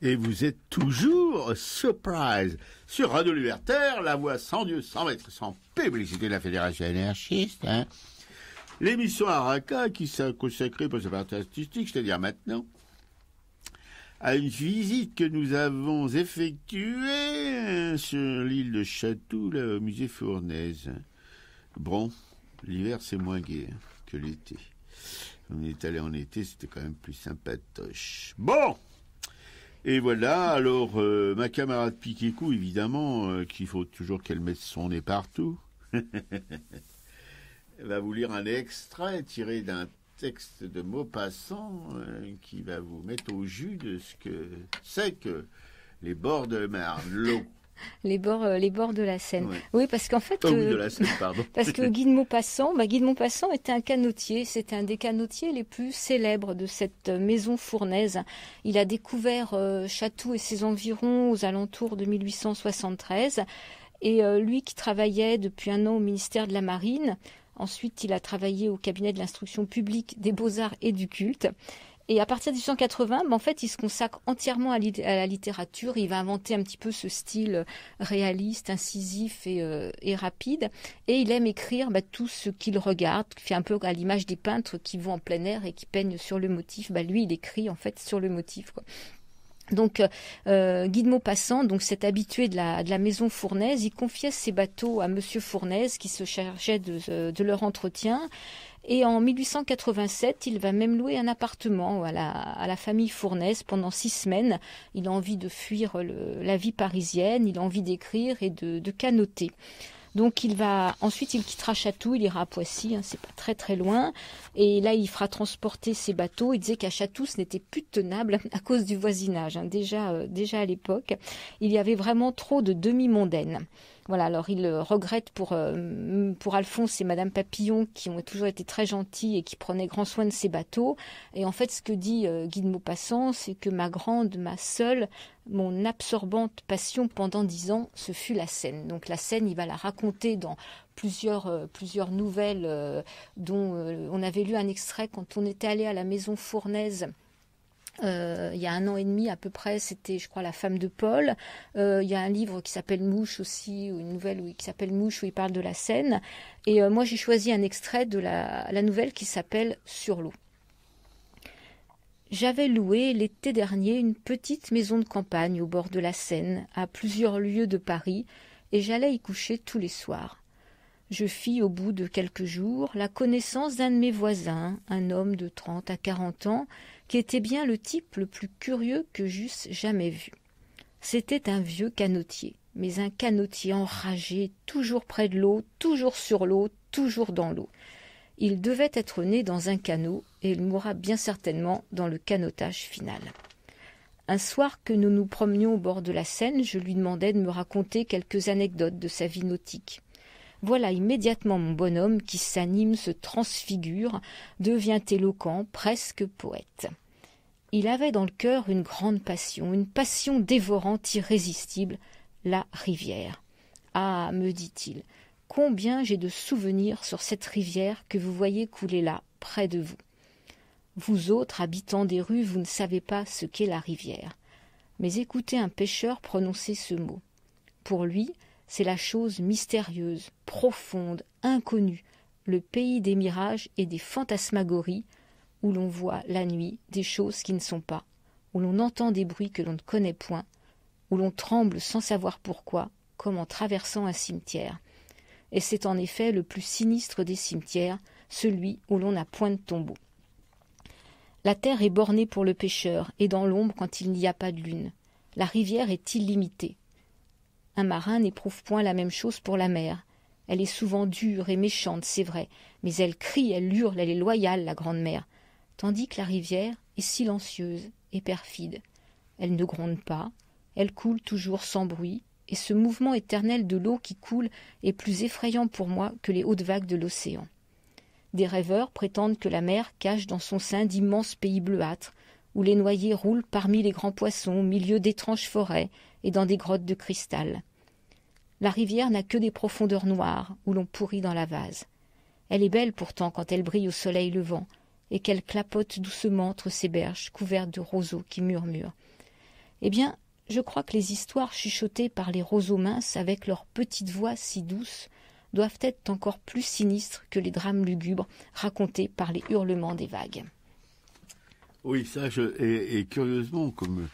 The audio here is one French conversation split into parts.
Et vous êtes toujours surprise sur Radio Libertaire, la voix sans Dieu, sans maître, sans publicité de la Fédération anarchiste. Hein. L'émission Araka qui s'est consacrée pour sa partie artistique, c'est-à-dire maintenant, à une visite que nous avons effectuée sur l'île de Chatou, là, au musée Fournaise. Bon, l'hiver c'est moins gai que l'été. On est allé en été, c'était quand même plus sympatoche. Bon, et voilà, alors ma camarade Piquécou, évidemment, qu'il faut toujours qu'elle mette son nez partout, va vous lire un extrait tiré d'un texte de Maupassant qui va vous mettre au jus de ce que c'est que les bords de Marne, l'eau. Les bords de la Seine. Ouais. Oui, parce qu'en fait, Oui, de la Seine, pardon. parce que Guy de Maupassant était un canotier. C'était un des canotiers les plus célèbres de cette maison fournaise. Il a découvert Chatou et ses environs aux alentours de 1873. Et lui qui travaillait depuis un an au ministère de la Marine, ensuite il a travaillé au cabinet de l'instruction publique des Beaux-Arts et du Culte. Et à partir de 1880, en fait, il se consacre entièrement à la littérature. Il va inventer un petit peu ce style réaliste, incisif et rapide. Et il aime écrire tout ce qu'il regarde, fait un peu à l'image des peintres qui vont en plein air et qui peignent sur le motif. Lui, il écrit en fait sur le motif, quoi. Donc, Guy de Maupassant, donc cet habitué de la maison Fournaise, il confiait ses bateaux à Monsieur Fournaise qui se chargeait de leur entretien. Et en 1887, il va même louer un appartement à la famille Fournaise pendant 6 semaines. Il a envie de fuir la vie parisienne, il a envie d'écrire et de canoter. Donc ensuite il quittera Chatou, il ira à Poissy, c'est pas très très loin, et là il fera transporter ses bateaux. Il disait qu'à Chatou ce n'était plus tenable à cause du voisinage, déjà à l'époque, il y avait vraiment trop de demi-mondaines. Voilà, alors il regrette pour Alphonse et Madame Papillon qui ont toujours été très gentils et qui prenaient grand soin de ses bateaux. Et en fait, ce que dit Guy de Maupassant, c'est que ma seule, mon absorbante passion pendant 10 ans, ce fut la Seine. Donc la Seine, il va la raconter dans plusieurs nouvelles dont on avait lu un extrait quand on était allé à la maison Fournaise. Il y a 1 an et demi à peu près, c'était je crois La femme de Paul. Il y a un livre qui s'appelle Mouche aussi, ou une nouvelle qui s'appelle Mouche où il parle de la Seine. Et moi j'ai choisi un extrait de la nouvelle qui s'appelle Sur l'eau. J'avais loué l'été dernier une petite maison de campagne au bord de la Seine, à plusieurs lieues de Paris, et j'allais y coucher tous les soirs. Je fis au bout de quelques jours la connaissance d'un de mes voisins, un homme de 30 à 40 ans, qui était bien le type le plus curieux que j'eusse jamais vu. C'était un vieux canotier, mais un canotier enragé, toujours près de l'eau, toujours sur l'eau, toujours dans l'eau. Il devait être né dans un canot, et il mourra bien certainement dans le canotage final. Un soir que nous nous promenions au bord de la Seine, je lui demandai de me raconter quelques anecdotes de sa vie nautique. Voilà immédiatement mon bonhomme qui s'anime, se transfigure, devient éloquent, presque poète. Il avait dans le cœur une grande passion, une passion dévorante, irrésistible, la rivière. Ah, me dit-il, combien j'ai de souvenirs sur cette rivière que vous voyez couler là, près de vous. Vous autres, habitants des rues, vous ne savez pas ce qu'est la rivière. Mais écoutez un pêcheur prononcer ce mot. Pour lui, c'est la chose mystérieuse, profonde, inconnue, le pays des mirages et des fantasmagories, où l'on voit la nuit des choses qui ne sont pas, où l'on entend des bruits que l'on ne connaît point, où l'on tremble sans savoir pourquoi, comme en traversant un cimetière. Et c'est en effet le plus sinistre des cimetières, celui où l'on n'a point de tombeau. La terre est bornée pour le pêcheur, et dans l'ombre quand il n'y a pas de lune. La rivière est illimitée. Un marin n'éprouve point la même chose pour la mer. Elle est souvent dure et méchante, c'est vrai, mais elle crie, elle hurle, elle est loyale, la grande mer. Tandis que la rivière est silencieuse et perfide. Elle ne gronde pas, elle coule toujours sans bruit, et ce mouvement éternel de l'eau qui coule est plus effrayant pour moi que les hautes vagues de l'océan. Des rêveurs prétendent que la mer cache dans son sein d'immenses pays bleuâtres, où les noyés roulent parmi les grands poissons, au milieu d'étranges forêts et dans des grottes de cristal. La rivière n'a que des profondeurs noires, où l'on pourrit dans la vase. Elle est belle pourtant quand elle brille au soleil levant, et qu'elle clapote doucement entre ses berges couvertes de roseaux qui murmurent. Eh bien, je crois que les histoires chuchotées par les roseaux minces avec leur petite voix si douce doivent être encore plus sinistres que les drames lugubres racontés par les hurlements des vagues. Oui, ça, et curieusement, comme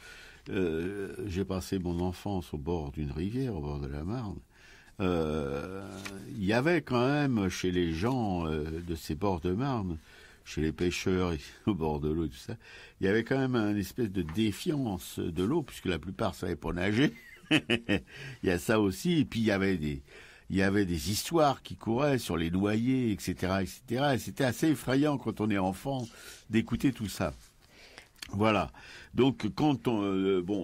j'ai passé mon enfance au bord d'une rivière, au bord de la Marne, il y avait quand même chez les gens de ces bords de Marne, chez les pêcheurs au bord de l'eau et tout ça, il y avait quand même une espèce de défiance de l'eau, puisque la plupart ne savaient pas nager. Il y a ça aussi, et puis il y avait des histoires qui couraient sur les noyés, etc., etc. Et c'était assez effrayant quand on est enfant d'écouter tout ça. Voilà. Donc, quand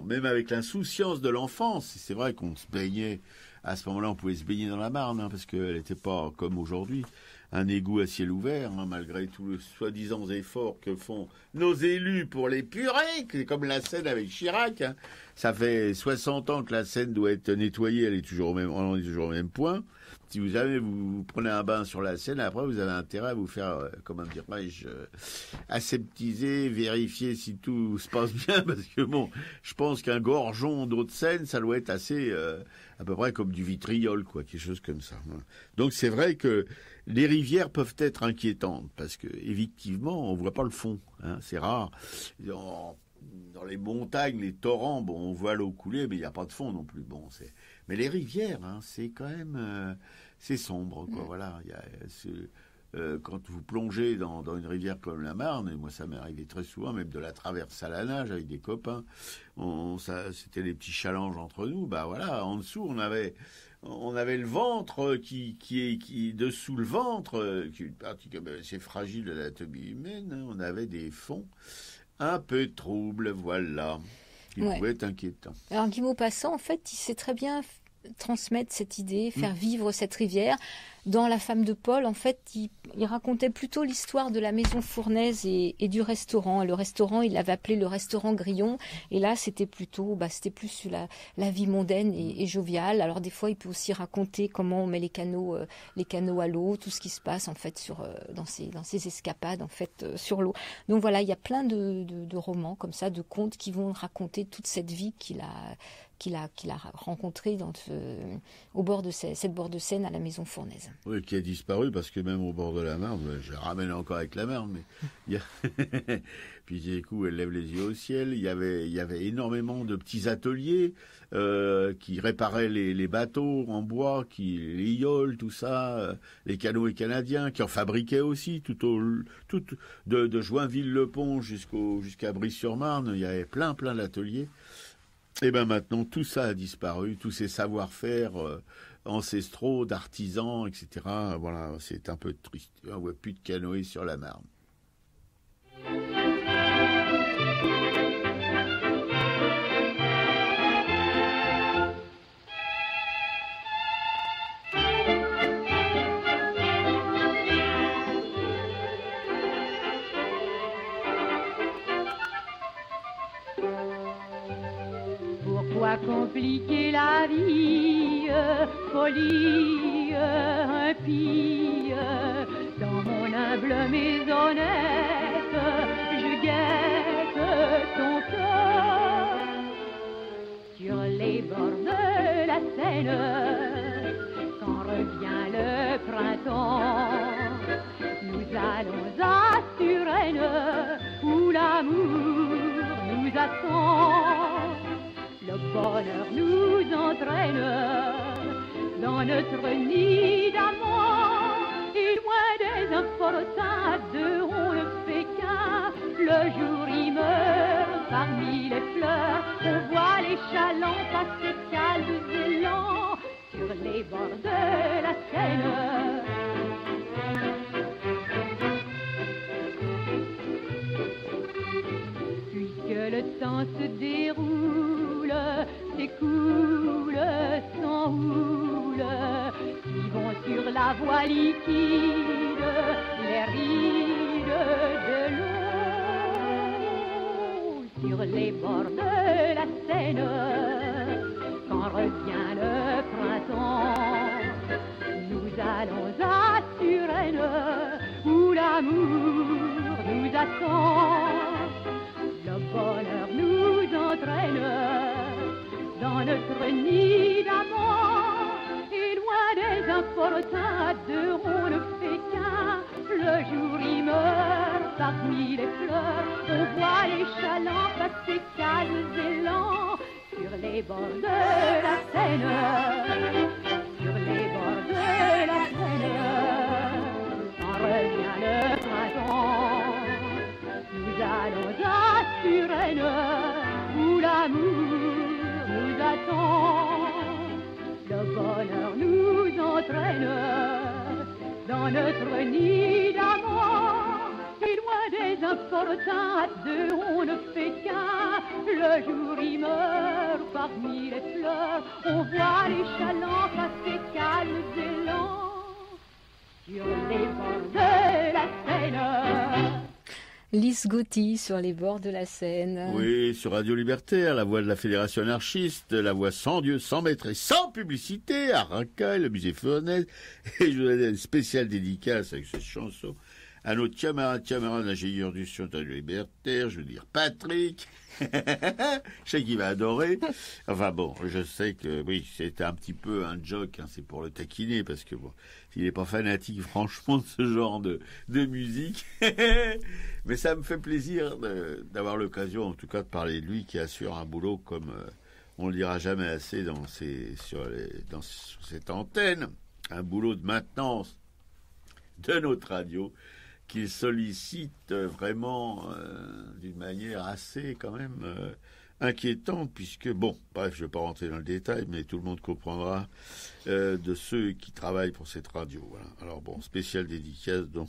même avec l'insouciance de l'enfance, c'est vrai qu'on se baignait. À ce moment-là, on pouvait se baigner dans la Marne, parce qu'elle n'était pas comme aujourd'hui, un égout à ciel ouvert, malgré tous les soi-disant efforts que font nos élus pour l'épurer, comme la Seine avec Chirac. Ça fait 60 ans que la Seine doit être nettoyée, on est toujours au même point. Si vous prenez un bain sur la Seine, après vous avez intérêt à vous faire, comment dirais-je, aseptiser, vérifier si tout se passe bien, parce que bon, je pense qu'un gorgeon d'eau de Seine, ça doit être assez, à peu près comme du vitriol, quoi, quelque chose comme ça. Donc c'est vrai que les rivières peuvent être inquiétantes, parce que effectivement, on voit pas le fond, c'est rare. Dans les montagnes, les torrents, bon, on voit l'eau couler, mais il n'y a pas de fond non plus. Bon, mais les rivières, c'est quand même, c'est sombre, quoi. Voilà, quand vous plongez dans une rivière comme la Marne, et moi ça m'est arrivé très souvent, même de la traverser à la nage avec des copains. C'était des petits challenges entre nous. Bah voilà, en dessous on avait le ventre qui dessous le ventre, qui est une partie comme assez fragile de l'anatomie humaine. On avait des fonds un peu troubles, voilà, qui pouvaient être inquiétants. Alors Guy Maupassant, en fait, il sait très bien transmettre cette idée, faire vivre cette rivière. Dans La femme de Paul, en fait, il racontait plutôt l'histoire de la maison fournaise et du restaurant. Et le restaurant, il l'avait appelé le restaurant Grillon. Et là, c'était plus sur la vie mondaine et joviale. Alors des fois, il peut aussi raconter comment on met les canaux à l'eau, tout ce qui se passe en fait dans ces escapades en fait sur l'eau. Donc voilà, il y a plein de romans comme ça, de contes qui vont raconter toute cette vie qu'il a rencontré au bord de cette bord de Seine à la maison fournaise. Oui, qui a disparu parce que même au bord de la Marne, je ramène encore avec la Marne, mais puis du coup elle lève les yeux au ciel. Il y avait énormément de petits ateliers qui réparaient les bateaux en bois, les ioles, tout ça, les canoës canadiens, qui en fabriquaient aussi de Joinville-le-Pont jusqu'à Brie-sur-Marne. Il y avait plein d'ateliers. Et bien maintenant, tout ça a disparu, tous ces savoir-faire ancestraux, d'artisans, etc. Voilà, c'est un peu triste. On ne voit plus de canoës sur la Marne. Pourquoi compliquer la vie, folie impie? Dans mon humble maisonnette, je guette ton cœur. Sur les bords de la Seine, quand revient le printemps, nous allons à Suresnes, où l'amour nous attend. Le bonheur nous entraîne dans notre nid d'amour, et loin des infortades, on ne fait qu'un. Le jour y meurt parmi les fleurs, on voit les chalands passer calmes et lents sur les bords de la Seine. Puisque le temps se déroule, s'écoule, s'enroule, suivons sur la voie liquide les rides de l'eau. Sur les bords de la Seine, quand revient le printemps, nous allons à Suresnes, où l'amour nous attend. Le bonheur nous entraîne parmi les fleurs, on voit les chalands passer calmes et lents sur les bords de la Seine, sur les bords de la Seine. Quand revient le printemps, nous allons à Suresnes, où l'amour nous attend. Le bonheur nous entraîne dans notre nid d'amour. Et loin des importuns, à deux on ne fait qu'un. Le jour y meurt parmi les fleurs, on voit les chalands passer calmes et lents sur les bords de la Seine. Lise Gauthier sur les bords de la Seine. Oui, sur Radio Libertaire, la voix de la Fédération anarchiste, la voix sans Dieu, sans maître et sans publicité, à Racaille, le musée Fournaise. Et je vous donne une spéciale dédicace avec cette chanson à notre camarade ingénieur du son de Radio Libertaire, je veux dire Patrick. Je sais qu'il va adorer. Enfin bon, je sais que oui, c'était un petit peu un joke, hein, c'est pour le taquiner, parce que bon, il n'est pas fanatique franchement de ce genre de musique. Mais ça me fait plaisir d'avoir l'occasion, en tout cas, de parler de lui, qui assure un boulot comme on le dira jamais assez sur cette antenne, un boulot de maintenance de notre radio, qu'il sollicite vraiment d'une manière assez quand même inquiétante, puisque, bon, bref, je ne vais pas rentrer dans le détail, mais tout le monde comprendra de ceux qui travaillent pour cette radio. Voilà. Alors bon, spéciale dédicace, donc,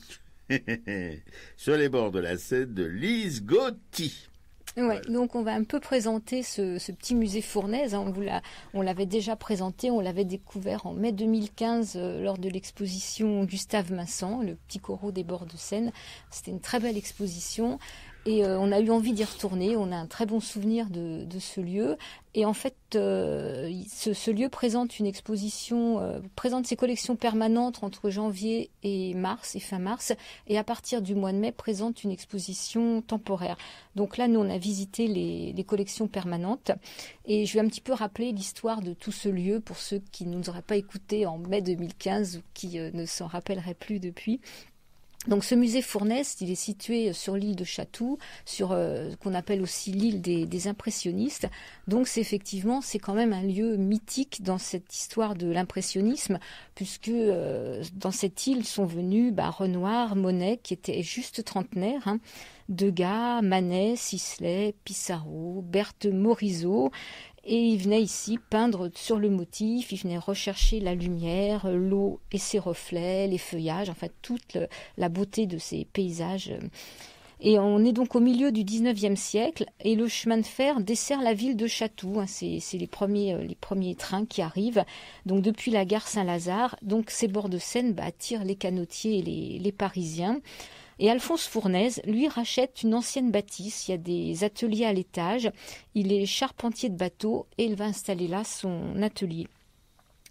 sur les bords de la Seine de Lise Gauthier. Ouais, voilà. Donc on va un peu présenter ce petit musée Fournaise. Hein, on l'avait déjà présenté, on l'avait découvert en mai 2015 lors de l'exposition Gustave Vincent, le petit corot des bords de Seine. C'était une très belle exposition. Et on a eu envie d'y retourner. On a un très bon souvenir de ce lieu. Et en fait, ce lieu présente une exposition, présente ses collections permanentes entre janvier et mars, et fin mars. Et à partir du mois de mai, présente une exposition temporaire. Donc là, nous, on a visité les collections permanentes. Et je vais un petit peu rappeler l'histoire de tout ce lieu pour ceux qui ne nous auraient pas écoutés en mai 2015 ou qui ne s'en rappelleraient plus depuis. Donc ce musée Fournaise, il est situé sur l'île de Chatou, sur qu'on appelle aussi l'île des impressionnistes. Donc c'est quand même un lieu mythique dans cette histoire de l'impressionnisme, puisque dans cette île sont venus Renoir, Monet, qui était juste trentenaire, hein, Degas, Manet, Sisley, Pissarro, Berthe Morisot. Et il venait ici peindre sur le motif, il venait rechercher la lumière, l'eau et ses reflets, les feuillages, enfin toute la beauté de ces paysages. Et on est donc au milieu du 19e siècle et le chemin de fer dessert la ville de Chatou. Hein, c'est les premiers trains qui arrivent. Donc depuis la gare Saint-Lazare, donc ces bords de Seine attirent les canotiers et les Parisiens. Et Alphonse Fournaise, lui, rachète une ancienne bâtisse. Il y a des ateliers à l'étage. Il est charpentier de bateau et il va installer là son atelier.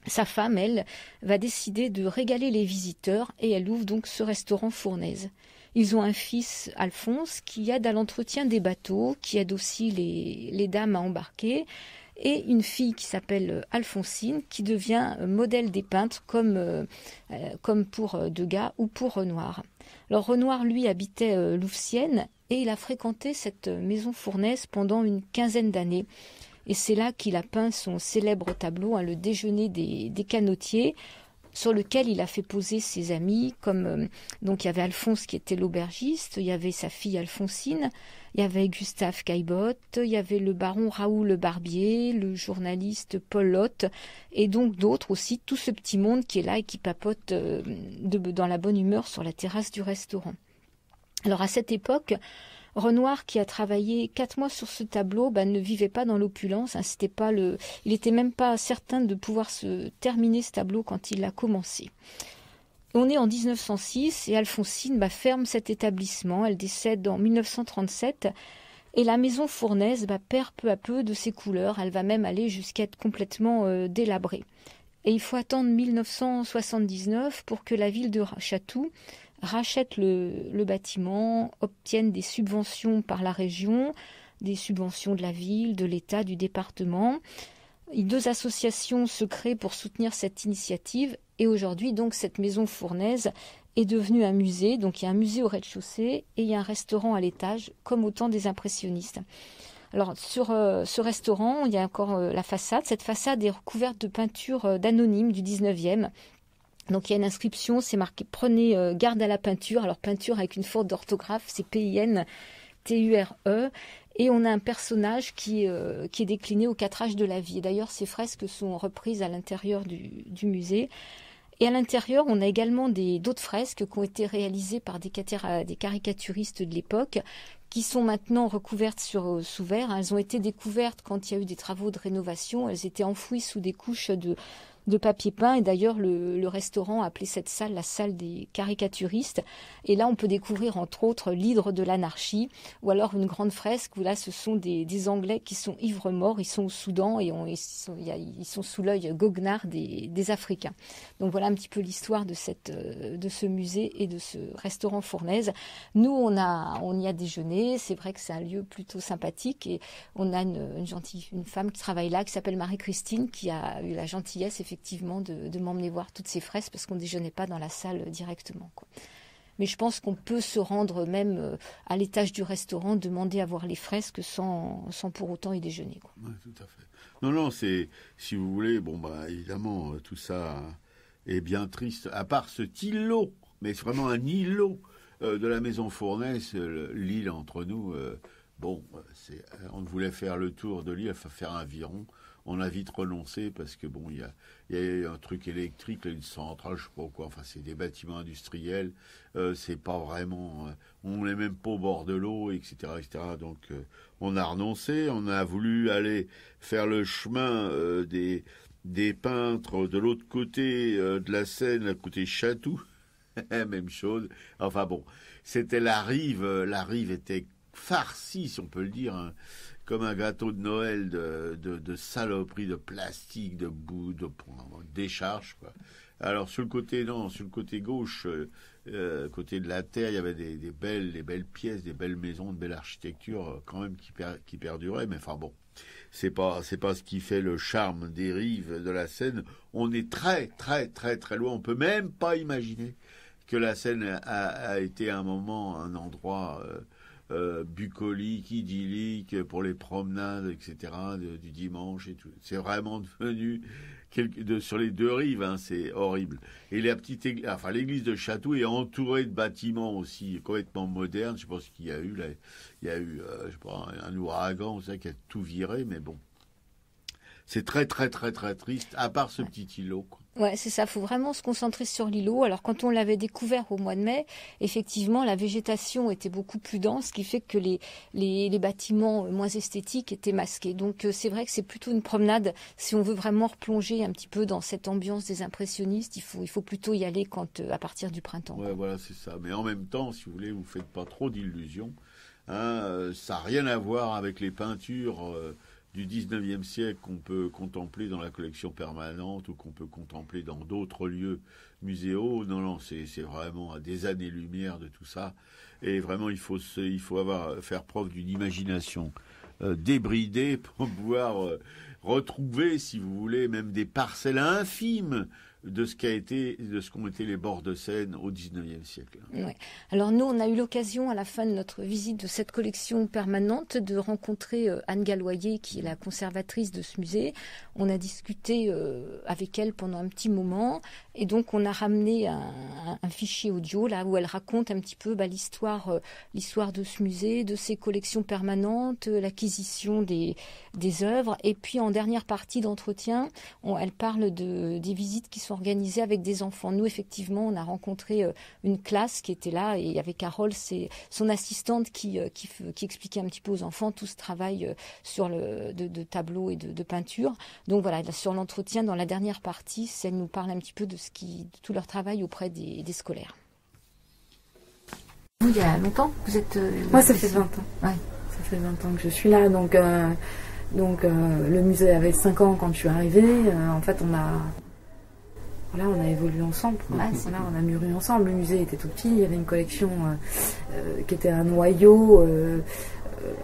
Sa femme, elle, va décider de régaler les visiteurs et elle ouvre donc ce restaurant Fournaise. Ils ont un fils, Alphonse, qui aide à l'entretien des bateaux, qui aide aussi les dames à embarquer, et une fille qui s'appelle Alphonsine, qui devient modèle des peintres, comme pour Degas ou pour Renoir. Alors Renoir, lui, habitait Louvciennes, et il a fréquenté cette maison Fournaise pendant une quinzaine d'années. Et c'est là qu'il a peint son célèbre tableau, hein, le déjeuner des canotiers, sur lequel il a fait poser ses amis, comme donc il y avait Alphonse qui était l'aubergiste, il y avait sa fille Alphonsine, il y avait Gustave Caillebotte, il y avait le baron Raoul Le Barbier, le journaliste Paul Lotte, et donc d'autres aussi, tout ce petit monde qui est là et qui papote dans la bonne humeur sur la terrasse du restaurant. Alors à cette époque, Renoir, qui a travaillé 4 mois sur ce tableau, ne vivait pas dans l'opulence. Hein, il n'était même pas certain de pouvoir se terminer ce tableau quand il l'a commencé. On est en 1906 et Alphonsine ferme cet établissement. Elle décède en 1937 et la maison Fournaise perd peu à peu de ses couleurs. Elle va même aller jusqu'à être complètement délabrée. Et il faut attendre 1979 pour que la ville de Chatou rachètent le bâtiment, obtiennent des subventions par la région, des subventions de la ville, de l'État, du département. 2 associations se créent pour soutenir cette initiative et aujourd'hui, donc, cette maison Fournaise est devenu un musée. Donc il y a un musée au rez-de-chaussée et il y a un restaurant à l'étage, comme au temps des impressionnistes. Alors sur ce restaurant, il y a encore la façade. Cette façade est recouverte de peintures d'anonymes du 19e. Donc il y a une inscription, c'est marqué « Prenez garde à la peinture ». Alors peinture avec une faute d'orthographe, c'est P-I-N-T-U-R-E. Et on a un personnage qui est décliné aux 4 âges de la vie. Et d'ailleurs, ces fresques sont reprises à l'intérieur du musée. Et à l'intérieur, on a également d'autres fresques qui ont été réalisées par des caricaturistes de l'époque, qui sont maintenant recouvertes sous verre. Elles ont été découvertes quand il y a eu des travaux de rénovation. Elles étaient enfouies sous des couches de papier peint. Et d'ailleurs, le restaurant a appelé cette salle la salle des caricaturistes. Et là, on peut découvrir entre autres l'hydre de l'anarchie, ou alors une grande fresque où là, ce sont des Anglais qui sont ivres morts. Ils sont au Soudan et ils sont sous l'œil goguenard des Africains. Donc voilà un petit peu l'histoire de ce musée et de ce restaurant Fournaise. Nous, on y a déjeuné. C'est vrai que c'est un lieu plutôt sympathique et on a une femme qui travaille là, qui s'appelle Marie-Christine, qui a eu la gentillesse effectivement de m'emmener voir toutes ces fresques parce qu'on ne déjeunait pas dans la salle directement, quoi. Mais je pense qu'on peut se rendre même à l'étage du restaurant, demander à voir les fresques sans pour autant y déjeuner, quoi. Oui, tout à fait. Non, c'est, si vous voulez, évidemment, tout ça est bien triste, à part ce îlot, mais c'est vraiment un îlot de la maison Fournaise, l'île entre nous, on voulait faire le tour de l'île, faire un aviron. On a vite renoncé parce que il y a un truc électrique, une centrale, je sais pas quoi. Enfin, c'est des bâtiments industriels. C'est pas vraiment. On n'est même pas au bord de l'eau, etc., etc. Donc, on a renoncé. On a voulu aller faire le chemin des peintres de l'autre côté de la Seine, à côté Chatou. Même chose. Enfin bon, c'était la rive. La rive était farcie, si on peut le dire, hein. Comme un gâteau de Noël de saloperies, de plastique, de boue, de décharge, quoi. Alors sur le côté gauche, côté de la terre, il y avait des belles pièces, des belles maisons, de belle architecture quand même qui perduraient. Mais enfin bon, c'est pas ce qui fait le charme des rives de la Seine. On est très très très très loin. On peut même pas imaginer que la Seine a été à un moment un endroit bucolique, idyllique pour les promenades, etc. Du dimanche et tout. C'est vraiment devenu sur les deux rives, hein, c'est horrible. Et l'église de Chatou est entourée de bâtiments aussi complètement modernes. Je pense qu'il y a eu là, je sais pas, un ouragan, ça qui a tout viré, mais bon. C'est très très très très triste, à part ce petit îlot, quoi. Ouais, c'est ça. Il faut vraiment se concentrer sur l'îlot. Alors, quand on l'avait découvert au mois de mai, effectivement, la végétation était beaucoup plus dense, ce qui fait que les bâtiments moins esthétiques étaient masqués. Donc, c'est vrai que c'est plutôt une promenade. Si on veut vraiment replonger un petit peu dans cette ambiance des impressionnistes, il faut plutôt y aller à partir du printemps. Ouais, voilà, c'est ça. Mais en même temps, si vous voulez, vous faites pas trop d'illusions. Hein, ça n'a rien à voir avec les peintures du 19e siècle qu'on peut contempler dans la collection permanente ou qu'on peut contempler dans d'autres lieux muséaux. Non, c'est vraiment à des années-lumière de tout ça. Et vraiment, il faut faire preuve d'une imagination débridée pour pouvoir retrouver, si vous voulez, même des parcelles infimes de ce qu'ont été les bords de Seine au XIXe siècle. Ouais. Alors nous, on a eu l'occasion à la fin de notre visite de cette collection permanente de rencontrer Anne Galloyer, qui est la conservatrice de ce musée. On a discuté avec elle pendant un petit moment, et donc on a ramené un fichier audio là où elle raconte un petit peu l'histoire de ce musée, de ses collections permanentes, l'acquisition des œuvres, et puis en dernière partie d'entretien, elle parle des visites qui sont organisées avec des enfants. Nous, effectivement, on a rencontré une classe qui était là, et avec Carole, c'est son assistante qui expliquait un petit peu aux enfants tout ce travail de tableaux et de peinture. Donc voilà, sur l'entretien, dans la dernière partie, elle nous parle un petit peu de tout leur travail auprès des scolaires. Vous, il y a longtemps, vous êtes... Moi, ça fait 20 ans. Ouais. Ça fait 20 ans que je suis là, donc le musée avait 5 ans quand je suis arrivée. En fait, on a évolué ensemble. Ouais, on a mûri ensemble. Le musée était tout petit, il y avait une collection qui était un noyau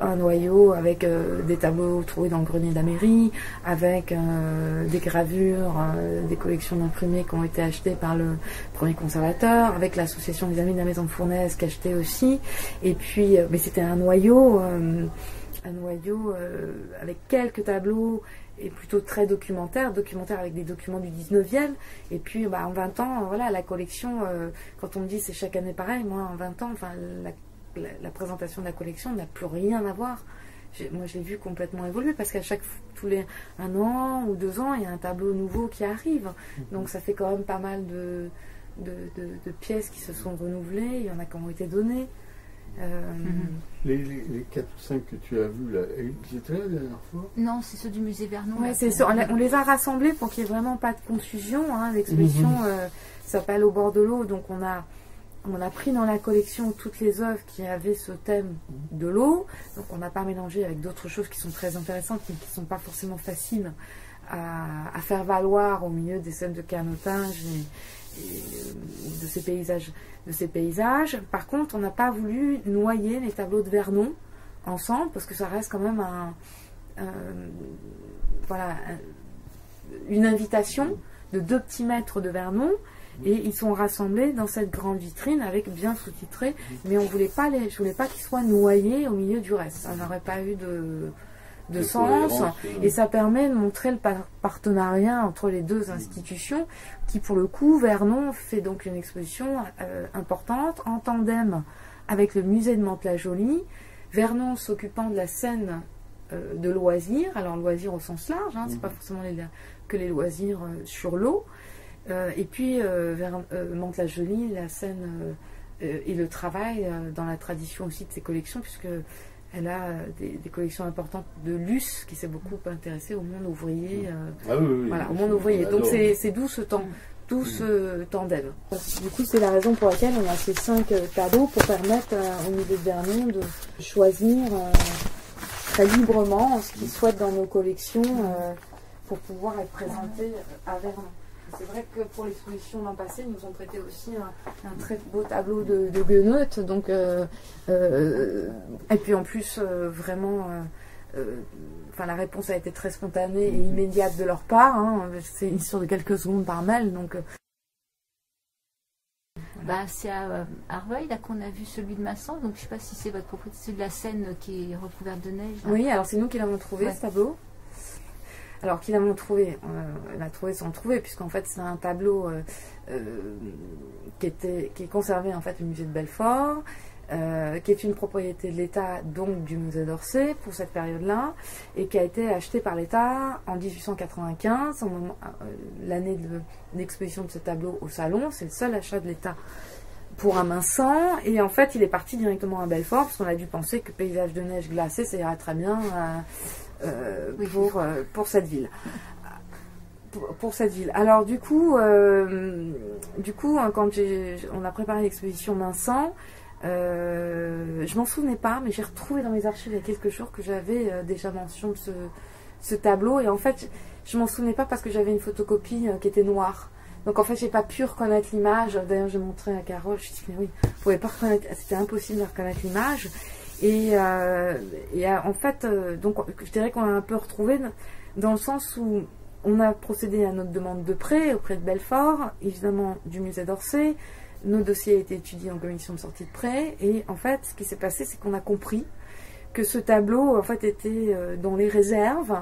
un noyau avec des tableaux trouvés dans le grenier de la mairie, avec des gravures, des collections d'imprimés qui ont été achetées par le premier conservateur, avec l'association des amis de la maison de Fournaise qui achetait aussi. Et puis, mais c'était un noyau avec quelques tableaux et plutôt très documentaire avec des documents du 19e. Et puis en 20 ans, voilà, la collection, quand on me dit c'est chaque année pareil, moi en 20 ans, enfin la présentation de la collection n'a plus rien à voir. Moi je l'ai vu complètement évoluer parce qu'à tous les 1 an ou 2 ans, il y a un tableau nouveau qui arrive. Donc ça fait quand même pas mal de pièces qui se sont renouvelées, il y en a qui ont été données. Les 4 ou 5 que tu as vus là, ils étaient là la dernière fois? Non, c'est ceux du musée Vernon. Ouais, c'est ça. On les a rassemblés pour qu'il n'y ait vraiment pas de confusion. L'exposition s'appelle Au bord de l'eau, donc on a pris dans la collection toutes les œuvres qui avaient ce thème de l'eau. Donc on n'a pas mélangé avec d'autres choses qui sont très intéressantes, mais qui ne sont pas forcément faciles à faire valoir au milieu des scènes de canotage et de ces paysages. Par contre, on n'a pas voulu noyer les tableaux de Vernon ensemble, parce que ça reste quand même une invitation de 2 petits mètres de Vernon, et ils sont rassemblés dans cette grande vitrine avec bien sous-titré, mais je voulais pas qu'ils soient noyés au milieu du reste. Ça n'aurait pas eu de sens, et ça permet de montrer le partenariat entre les 2 institutions qui, pour le coup, Vernon fait donc une exposition importante en tandem avec le musée de Mantes-la-Jolie, Vernon s'occupant de la scène de loisirs, alors loisirs au sens large, c'est pas forcément que les loisirs sur l'eau, et puis Mantes-la-Jolie, la scène et le travail dans la tradition aussi de ses collections, puisque elle a des collections importantes de Luce qui s'est beaucoup intéressée au monde ouvrier. Au monde ouvrier. Donc c'est d'où ce tandem. Du coup, c'est la raison pour laquelle on a ces 5 tableaux pour permettre au musée de Vernon de choisir très librement ce qu'ils souhaitent dans nos collections pour pouvoir être présentés à Vernon. C'est vrai que pour l'exposition l'an passé, ils nous ont prêté aussi un très beau tableau de Goethe. Donc, et puis en plus, vraiment, la réponse a été très spontanée et immédiate de leur part. C'est une histoire de quelques secondes par mail. Donc, c'est à Arveuil là qu'on a vu celui de Massan. Donc je ne sais pas si c'est votre propriété, c'est de la Seine qui est recouverte de neige. Là. Oui, alors c'est nous qui l'avons trouvé, ce tableau. Alors qu'ils l'avons trouvé, on a trouvé sans le trouver, puisqu'en fait c'est un tableau qui est conservé en fait au musée de Belfort, qui est une propriété de l'État, donc du musée d'Orsay pour cette période-là, et qui a été acheté par l'État en 1895, l'année de l'exposition de ce tableau au Salon. C'est le seul achat de l'État pour un Minsan, et en fait il est parti directement à Belfort, parce qu'on a dû penser que paysage de neige glacée, ça irait très bien pour cette ville. Pour cette ville. Alors du coup quand on a préparé l'exposition Minsan, je m'en souvenais pas, mais j'ai retrouvé dans mes archives il y a quelques jours que j'avais déjà mention de ce tableau, et en fait je m'en souvenais pas parce que j'avais une photocopie qui était noire. Donc en fait j'ai pas pu reconnaître l'image. D'ailleurs j'ai montré à Carole, je dis mais oui, vous pouvez pas reconnaître, c'était impossible de reconnaître l'image. Et en fait, donc je dirais qu'on a un peu retrouvé dans le sens où on a procédé à notre demande de prêt auprès de Belfort, évidemment du musée d'Orsay. Nos dossiers ont été étudiés en commission de sortie de prêt, et en fait ce qui s'est passé, c'est qu'on a compris que ce tableau en fait était dans les réserves,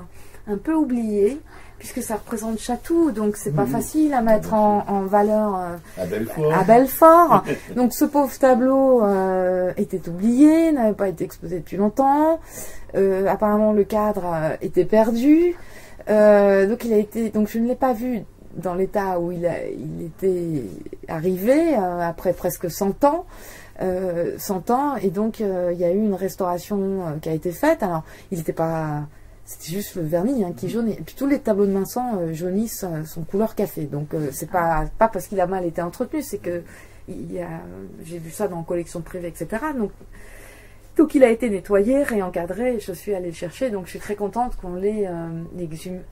un peu oublié, puisque ça représente Chatou, donc c'est pas facile à mettre en valeur à Belfort. Donc ce pauvre tableau était oublié, n'avait pas été exposé depuis longtemps. Apparemment le cadre était perdu. Donc je ne l'ai pas vu dans l'état où il était arrivé après presque 100 ans. 100 ans, et donc il y a eu une restauration qui a été faite. Alors il n'était pas, c'était juste le vernis qui jaunit. Et puis tous les tableaux de Minsan jaunissent son couleur café. Donc c'est pas parce qu'il a mal été entretenu, c'est que j'ai vu ça dans collection privée, etc. Donc Donc il a été nettoyé, réencadré, et je suis allée le chercher, donc je suis très contente qu'on l'ait exhumé,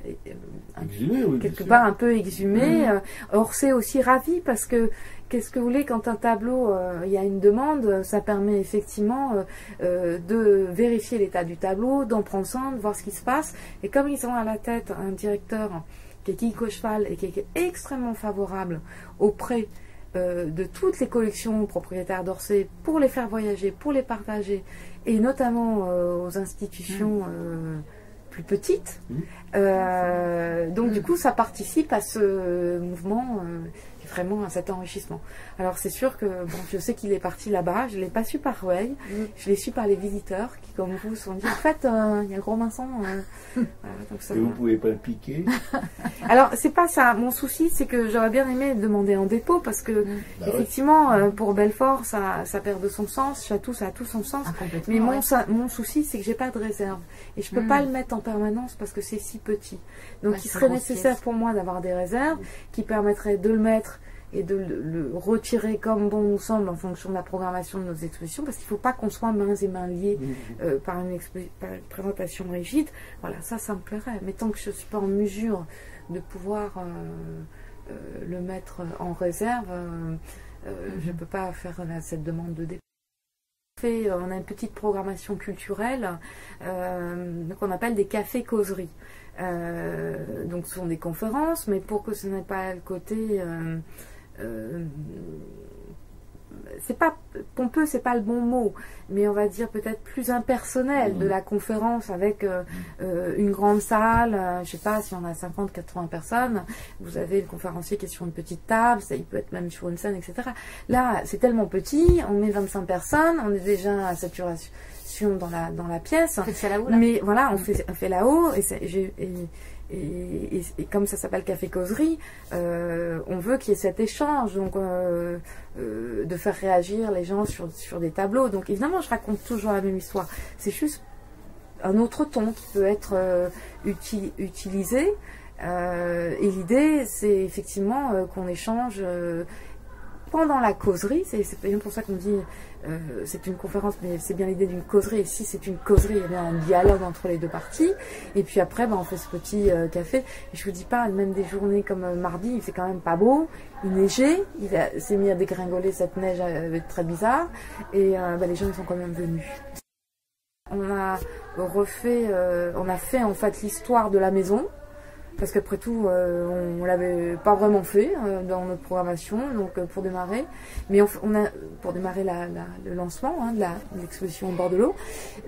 oui, quelque part un peu exhumé. Orsay aussi ravi, parce que qu'est-ce que vous voulez, quand un tableau, il y a une demande, ça permet effectivement de vérifier l'état du tableau, d'en prendre soin, de voir ce qui se passe. Et comme ils ont à la tête un directeur qui est Guy Cocheval et qui est extrêmement favorable auprès de toutes les collections propriétaires d'Orsay pour les faire voyager, pour les partager, et notamment aux institutions plus petites. Donc du coup, ça participe à ce mouvement, vraiment à cet enrichissement. Alors c'est sûr que, bon, je sais qu'il est parti là-bas, je ne l'ai pas su par Rueil, je l'ai su par les visiteurs qui, comme vous, se sont dit, en fait, il y a Gros Vincent. Voilà, donc ça et vous ne pouvez pas le piquer? Alors, c'est pas ça. Mon souci, c'est que j'aurais bien aimé demander en dépôt, parce que, effectivement, pour Belfort, ça perd de son sens, Chatou, ça a tout son sens. Mais mon souci, c'est que j'ai pas de réserve. Et je peux pas le mettre en permanence parce que c'est si petit. Donc, il serait nécessaire pour moi d'avoir des réserves qui permettraient de le mettre et de le retirer comme bon nous semble en fonction de la programmation de nos expositions, parce qu'il ne faut pas qu'on soit mains et mains liées par une présentation rigide. Voilà, ça me plairait. Mais tant que je ne suis pas en mesure de pouvoir le mettre en réserve, je ne peux pas faire cette demande de dépôt. On a une petite programmation culturelle qu'on appelle des cafés-causeries. Donc ce sont des conférences, mais pour que ce n'ait pas le côté c'est pas pompeux, c'est pas le bon mot, mais on va dire peut-être plus impersonnel de la conférence, avec une grande salle, je sais pas si on a 50-80 personnes, vous avez le conférencier qui est sur une petite table, ça, il peut être même sur une scène, etc. Là, c'est tellement petit, on met 25 personnes, on est déjà à saturation dans la pièce, mais voilà, on fait là-haut, et comme ça s'appelle Café Causerie, on veut qu'il y ait cet échange, donc de faire réagir les gens sur des tableaux. Donc évidemment, je raconte toujours la même histoire. C'est juste un autre ton qui peut être utilisé. Et l'idée, c'est effectivement qu'on échange pendant la causerie. C'est bien pour ça qu'on dit c'est une conférence, mais c'est bien l'idée d'une causerie. Et si c'est une causerie, il y a bien un dialogue entre les deux parties. Et puis après, on fait ce petit café. Et je vous dis pas, même des journées comme mardi, il fait quand même pas beau. Il neigeait, il s'est mis à dégringoler, cette neige très bizarre. Et les gens ils sont quand même venus. On a fait en fait l'histoire de la maison. Parce qu'après tout, on l'avait pas vraiment fait dans notre programmation, donc pour démarrer. Mais pour démarrer le lancement de l'exposition au bord de l'eau.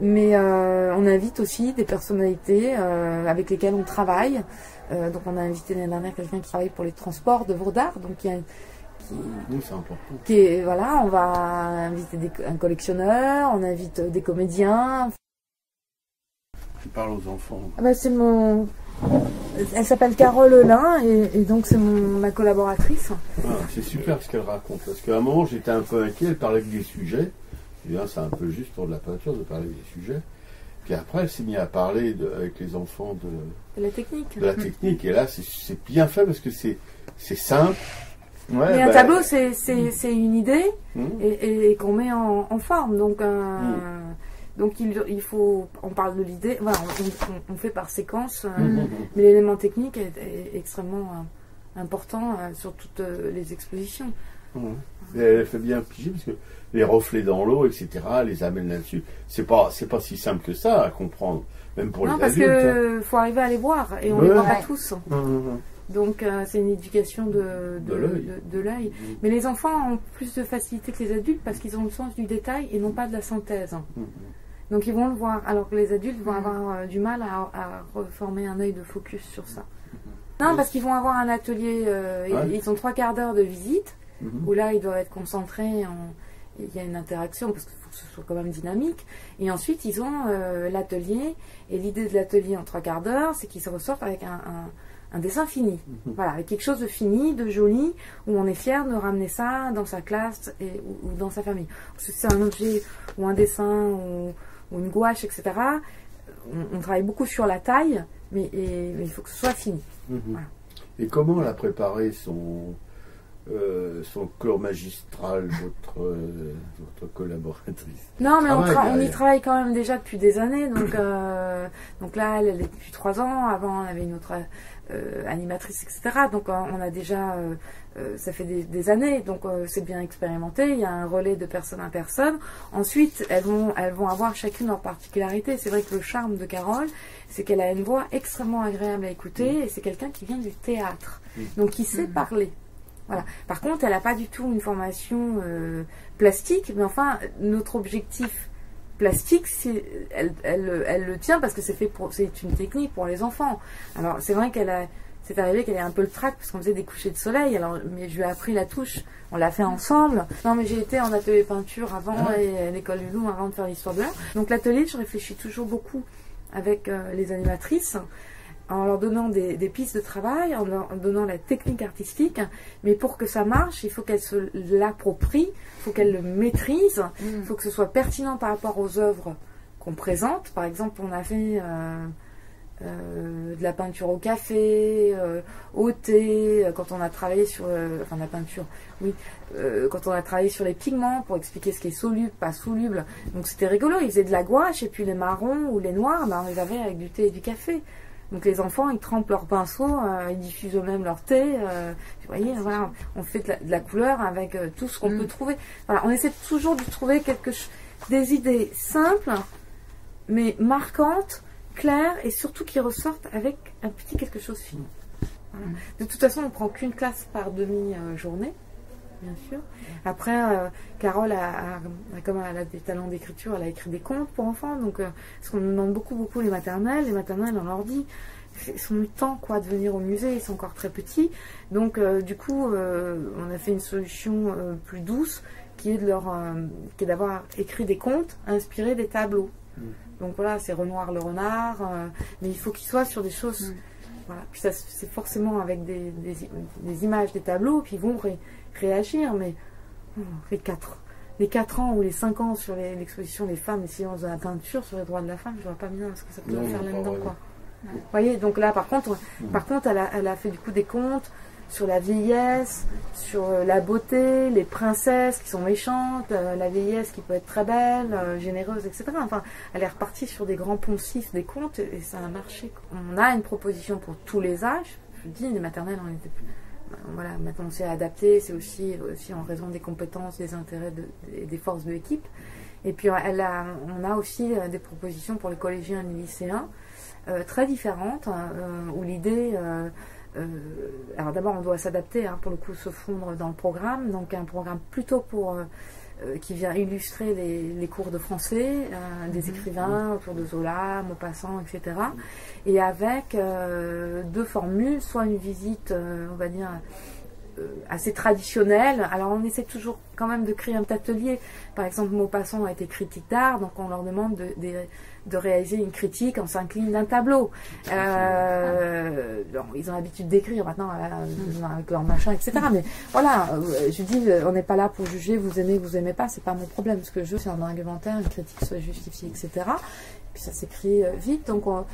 Mais on invite aussi des personnalités avec lesquelles on travaille. Donc on a invité l'année dernière quelqu'un qui travaille pour les transports de Vaudard. Donc c'est important. Voilà, on va inviter un collectionneur, on invite des comédiens. Tu parles aux enfants. C'est Elle s'appelle Carole Lin et donc c'est ma collaboratrice. C'est super ce qu'elle raconte, parce qu'à un moment j'étais un peu inquiet, elle parlait des sujets, et bien c'est un peu juste pour de la peinture de parler des sujets, puis après elle s'est mise à parler avec les enfants de la technique. De la technique, et là c'est bien fait parce que c'est simple. Ouais, mais un tableau c'est une idée et qu'on met en forme, donc donc il faut, on parle de l'idée, voilà, on fait par séquence, mais l'élément technique est extrêmement important sur toutes les expositions. Et elle fait bien piger, parce que les reflets dans l'eau, etc., les amène là-dessus. C'est pas si simple que ça à comprendre, même pour les adultes. Non, parce qu'il faut arriver à les voir, et on ne les voit pas tous. Donc c'est une éducation de l'œil. Mais les enfants ont plus de facilité que les adultes parce qu'ils ont le sens du détail et non pas de la synthèse. Donc ils vont le voir, alors que les adultes vont avoir du mal à reformer un œil de focus sur ça. Non, parce qu'ils vont avoir un atelier, ils ont 3 quarts d'heure de visite, où là ils doivent être concentrés, il y a une interaction, parce qu'il faut que ce soit quand même dynamique. Et ensuite ils ont l'atelier, et l'idée de l'atelier en 3 quarts d'heure, c'est qu'ils se ressortent avec un dessin fini. Voilà, avec quelque chose de fini, de joli, où on est fier de ramener ça dans sa classe ou dans sa famille. Si c'est un objet ou un dessin ou une gouache, etc., on travaille beaucoup sur la taille, mais il faut que ce soit fini. Voilà. Et comment elle a préparé son corps magistral, votre collaboratrice. Non, mais Travail, on y travaille quand même déjà depuis des années. Donc là, elle est depuis 3 ans. Avant, on avait une autre animatrice, etc. Donc on a déjà, ça fait des années. Donc c'est bien expérimenté. Il y a un relais de personne à personne. Ensuite, elles vont avoir chacune leur particularité. C'est vrai que le charme de Carole, c'est qu'elle a une voix extrêmement agréable à écouter et c'est quelqu'un qui vient du théâtre. Donc qui sait parler. Voilà. Par contre, elle n'a pas du tout une formation plastique, mais enfin, notre objectif plastique, elle le tient parce que c'est une technique pour les enfants. Alors, c'est vrai c'est arrivé qu'elle ait un peu le trac parce qu'on faisait des couchers de soleil, mais je lui ai appris la touche, on l'a fait ensemble. Non, mais j'ai été en atelier peinture avant et à l'école du Loup avant de faire l'histoire de l'art. Donc l'atelier, je réfléchis toujours beaucoup avec les animatrices, en leur donnant des pistes de travail, en leur donnant la technique artistique, mais pour que ça marche, il faut qu'elles se l'approprient, il faut qu'elles le maîtrisent, il faut que ce soit pertinent par rapport aux œuvres qu'on présente. Par exemple, on a fait de la peinture au café, au thé, quand on a travaillé sur... enfin, la peinture, oui. Quand on a travaillé sur les pigments pour expliquer ce qui est soluble, pas soluble. Donc c'était rigolo, ils faisaient de la gouache, et puis les marrons ou les noirs, on les avait avec du thé et du café. Donc les enfants, ils trempent leur pinceau, ils diffusent eux-mêmes leur thé. Vous voyez, voilà, on fait de la couleur avec tout ce qu'on peut trouver. Voilà, on essaie toujours de trouver des idées simples, mais marquantes, claires, et surtout qui ressortent avec un petit quelque chose fini. Voilà. De toute façon, on ne prend qu'une classe par demi-journée, bien sûr. Après, Carole comme elle a des talents d'écriture, elle a écrit des contes pour enfants, donc parce qu'on nous demande beaucoup les maternelles. Les maternelles, on leur dit, ils ont eu le temps de venir au musée, ils sont encore très petits, donc du coup, on a fait une solution plus douce, qui est d'avoir écrit des contes inspirés des tableaux. Donc voilà, c'est Renoir le renard, mais il faut qu'ils soient sur des choses. Voilà. Puis ça, c'est forcément avec des images des tableaux, puis ils vont réagir, mais les 4 ans ou les 5 ans sur l'exposition des femmes et silences de la peinture sur les droits de la femme, je vois pas bien ce que ça peut faire là-dedans, quoi. Vous voyez, donc là, par contre, elle a fait du coup des contes sur la vieillesse, sur la beauté, les princesses qui sont méchantes, la vieillesse qui peut être très belle, généreuse, etc. Enfin, elle est repartie sur des grands poncifs, des contes, et ça a marché. On a une proposition pour tous les âges. Je vous dis, les maternelles, on était plus... Voilà, maintenant on s'est adapté, c'est aussi en raison des compétences, des intérêts et des forces de l'équipe. Et puis on a aussi des propositions pour les collégiens et les lycéens, très différentes, où l'idée... alors d'abord on doit s'adapter, pour le coup se fondre dans le programme, donc un programme plutôt qui vient illustrer les cours de français des écrivains autour de Zola, Maupassant, etc. Et avec 2 formules, soit une visite, on va dire, assez traditionnelle. Alors on essaie toujours quand même de créer un petit atelier. Par exemple, Maupassant a été critique d'art, donc on leur demande de réaliser une critique en 5 lignes d'un tableau. Ils ont l'habitude d'écrire maintenant avec leur machin, etc. Mais voilà, je dis, on n'est pas là pour juger, vous aimez, vous aimez pas, c'est pas mon problème. Ce que je veux, c'est un argumentaire, une critique soit justifiée, etc. Puis ça s'écrit vite. Donc on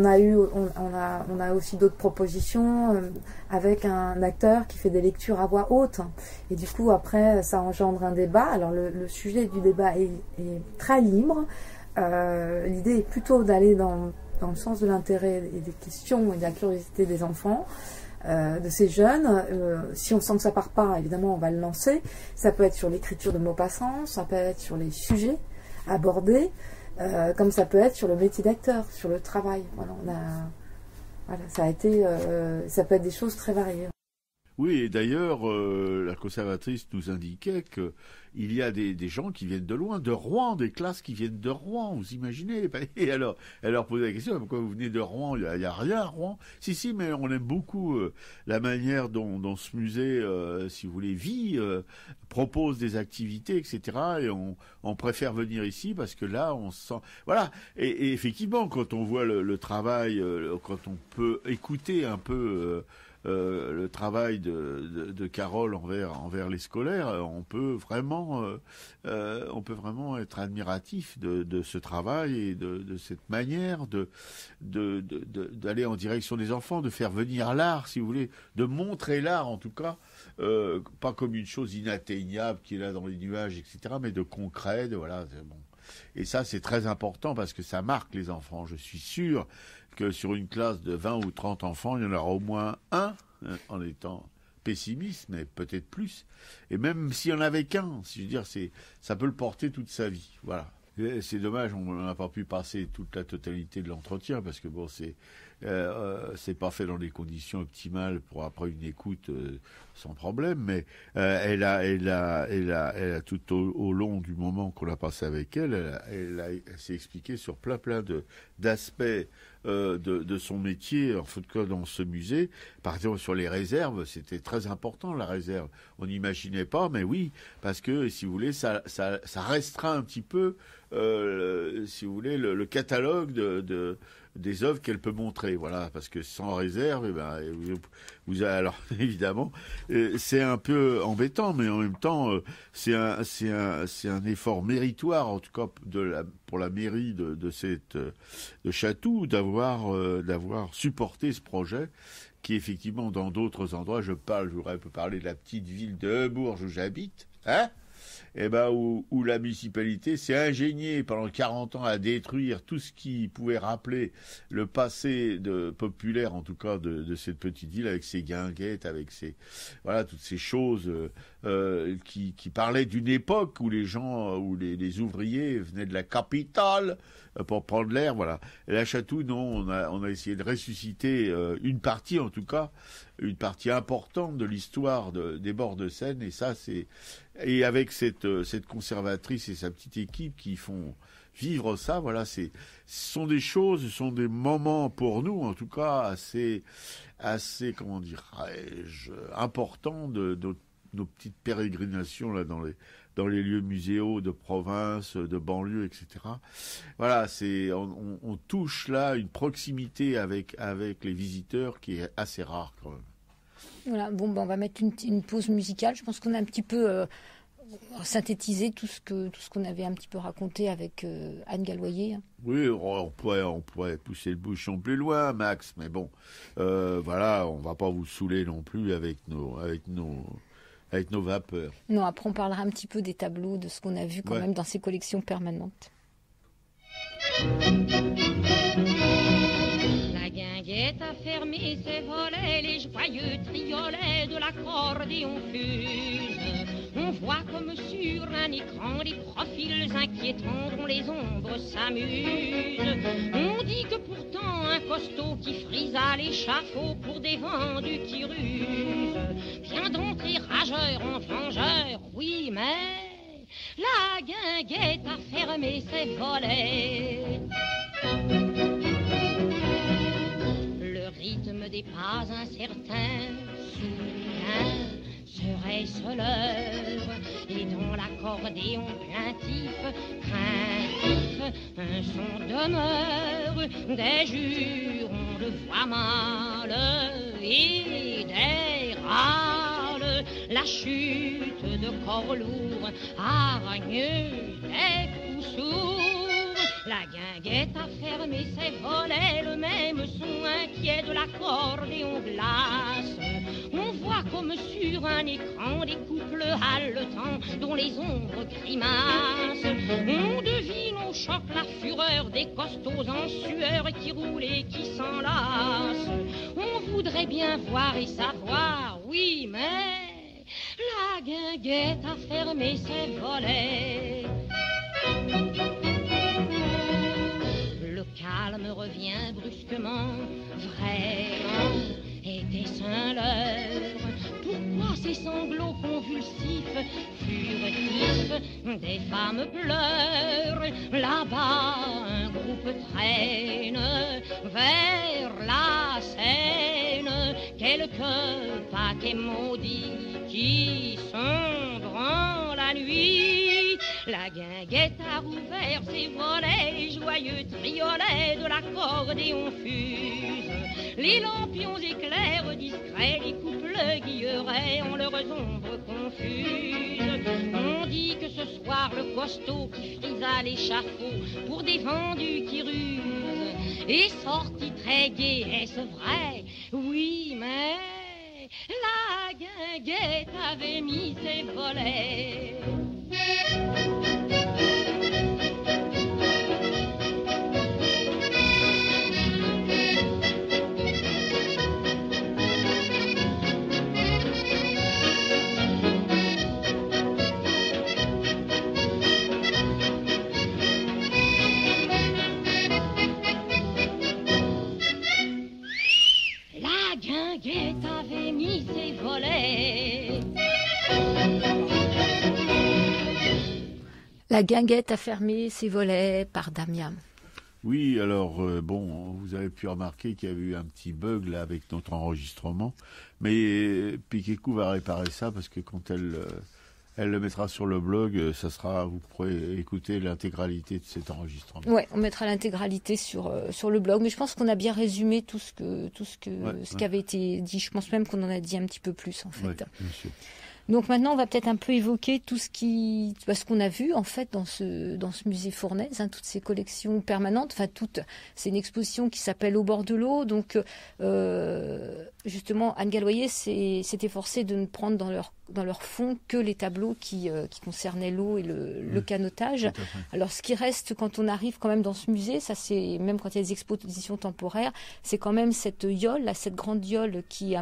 a aussi d'autres propositions avec un acteur qui fait des lectures à voix haute. Et du coup, après, ça engendre un débat. Alors le sujet du débat est très libre. L'idée est plutôt d'aller dans le sens de l'intérêt et des questions et de la curiosité des enfants, de ces jeunes. Si on sent que ça part pas, évidemment, on va le lancer. Ça peut être sur l'écriture de Maupassant, ça peut être sur les sujets abordés, comme ça peut être sur le métier d'acteur, sur le travail. Voilà, ça peut être des choses très variées. Oui, et d'ailleurs, la conservatrice nous indiquait qu'il y a des gens qui viennent de loin, de Rouen, des classes qui viennent de Rouen, vous imaginez? Et alors, elle leur posait la question, pourquoi vous venez de Rouen? Il n'y a rien à Rouen. Si, mais on aime beaucoup la manière dont ce musée, si vous voulez, vit, propose des activités, etc. Et on préfère venir ici parce que là, on se sent... Voilà, et effectivement, quand on voit le travail, quand on peut écouter un peu... le travail de Carole envers les scolaires, on peut vraiment être admiratif de ce travail et de cette manière d'aller en direction des enfants, de faire venir l'art, si vous voulez, de montrer l'art en tout cas, pas comme une chose inatteignable qui est là dans les nuages, etc., mais de concret, voilà, bon. Et ça, c'est très important parce que ça marque les enfants. Je suis sûr que sur une classe de 20 ou 30 enfants, il y en aura au moins un, en étant pessimiste, mais peut-être plus. Et même s'il n'y en avait qu'un, si je veux dire, ça peut le porter toute sa vie. Voilà. Et c'est dommage, on n'a pas pu passer toute la totalité de l'entretien parce que bon, c'est pas fait dans des conditions optimales pour après une écoute sans problème, mais elle a tout au long du moment qu'on a passé avec elle s'est expliquée sur plein d'aspects de son métier, en tout cas dans ce musée. Par exemple, sur les réserves, c'était très important, la réserve. On n'imaginait pas, mais oui, parce que, si vous voulez, ça restreint un petit peu, si vous voulez, le catalogue des œuvres qu'elle peut montrer, voilà, parce que sans réserve, vous avez, alors évidemment, c'est un peu embêtant, mais en même temps, c'est un effort méritoire, en tout cas pour la mairie de Chatou, d'avoir supporté ce projet, qui effectivement dans d'autres endroits, je voudrais parler de la petite ville de Bourges où j'habite, hein. Où la municipalité s'est ingéniée pendant 40 ans à détruire tout ce qui pouvait rappeler le passé populaire, en tout cas, de cette petite ville, avec ses guinguettes, avec toutes ces choses qui parlaient d'une époque où les gens, où les ouvriers venaient de la capitale pour prendre l'air, voilà. Et à Chatou, non, on a essayé de ressusciter une partie, en tout cas, une partie importante de l'histoire des bords de Seine, et avec cette conservatrice et sa petite équipe qui font vivre ça, voilà, ce sont des choses, ce sont des moments pour nous, en tout cas, assez, comment dirais-je, importants de nos petites pérégrinations là dans les lieux muséaux de province, de banlieue, etc. Voilà, on touche là une proximité avec les visiteurs qui est assez rare quand même. Voilà, bon, on va mettre une pause musicale. Je pense qu'on a un petit peu synthétisé tout ce qu'on avait un petit peu raconté avec Anne Galloyer. Oui, on pourrait pousser le bouchon plus loin, Max, mais bon, voilà, on va pas vous saouler non plus avec nos vapeurs. Non, après on parlera un petit peu des tableaux, de ce qu'on a vu quand même dans ces collections permanentes. La guinguette a fermé ses volets, les joyeux triolets de l'accordéon fusent. On voit comme sur un écran les profils inquiétants dont les ombres s'amusent. On dit que pourtant un costaud qui frise à l'échafaud pour des vendus qui rusent vient d'entrer rageur en vengeur, oui, mais la guinguette a fermé ses volets. Le rythme des pas incertains, soudain, serait-ce l'heure? Et dans l'accordéon plaintif, craintif, un son demeure, des jurons de voix mâle et des râles, la chute de corps lourds, hargneux, des coups sourds. La guinguette a fermé ses volets, le même son inquiet de l'accordéon glace. On voit comme sur un écran des couples haletants dont les ombres grimacent. On devine au choc la fureur des costauds en sueur qui roulent et qui s'enlacent. On voudrait bien voir et savoir, oui, mais la guinguette a fermé ses volets. Le calme revient brusquement, vraiment, était-ce un leurre? Pourquoi ces sanglots convulsifs, furtifs, des femmes pleurent? Là-bas, un groupe traîne vers la Seine, quelques paquets maudits qui sombrent en la nuit. La guinguette a rouvert ses volets, les joyeux triolets de l'accordéon fusent. Les lampions éclairent discrets, les couples guilleraient en leurs ombres confuses. On dit que ce soir le costaud qui frisa l'échafaud pour des vendus qui rusent est sorti très gai, est-ce vrai? Oui, mais la guinguette avait mis ses volets. La guinguette avait mis ses volets. La guinguette a fermé ses volets par Damiens. Oui, alors, bon, vous avez pu remarquer qu'il y avait eu un petit bug là avec notre enregistrement, mais Piquécou va réparer ça parce que quand elle le mettra sur le blog, ça sera, vous pourrez écouter l'intégralité de cet enregistrement. Ouais, on mettra l'intégralité sur le blog, mais je pense qu'on a bien résumé tout ce qui avait été dit. Je pense même qu'on en a dit un petit peu plus en fait. Ouais, bien sûr. Donc maintenant, on va peut-être un peu évoquer tout ce qu'on a vu en fait dans ce musée Fournaise, hein, toutes ces collections permanentes. Enfin, c'est une exposition qui s'appelle Au bord de l'eau. Donc justement, Anne Galloyer s'est efforcée de ne prendre dans leur fond que les tableaux qui concernaient l'eau et le canotage. Alors, ce qui reste quand on arrive quand même dans ce musée, ça c'est même quand il y a des expositions temporaires, c'est quand même cette yole, là, cette grande yole qui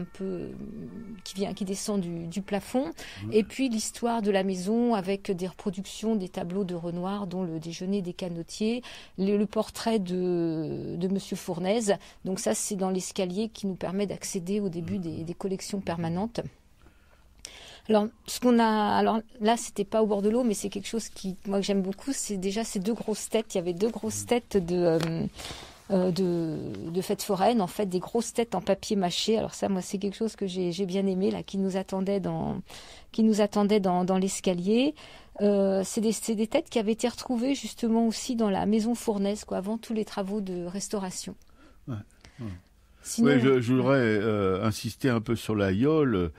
descend du plafond. Et puis l'histoire de la maison avec des reproductions des tableaux de Renoir, dont le déjeuner des canotiers, le portrait de Monsieur Fournaise. Donc ça, c'est dans l'escalier qui nous permet d'accéder au début des collections permanentes. Alors, là, c'était pas au bord de l'eau, mais c'est quelque chose que j'aime beaucoup. C'est déjà ces deux grosses têtes. Il y avait deux grosses têtes de fêtes foraines, en fait, des grosses têtes en papier mâché. Alors ça, moi, c'est quelque chose que j'ai bien aimé, là, qui nous attendait dans l'escalier. C'est des têtes qui avaient été retrouvées justement aussi dans la maison Fournaise, avant tous les travaux de restauration. Ouais. Sinon, je voudrais insister un peu sur la yole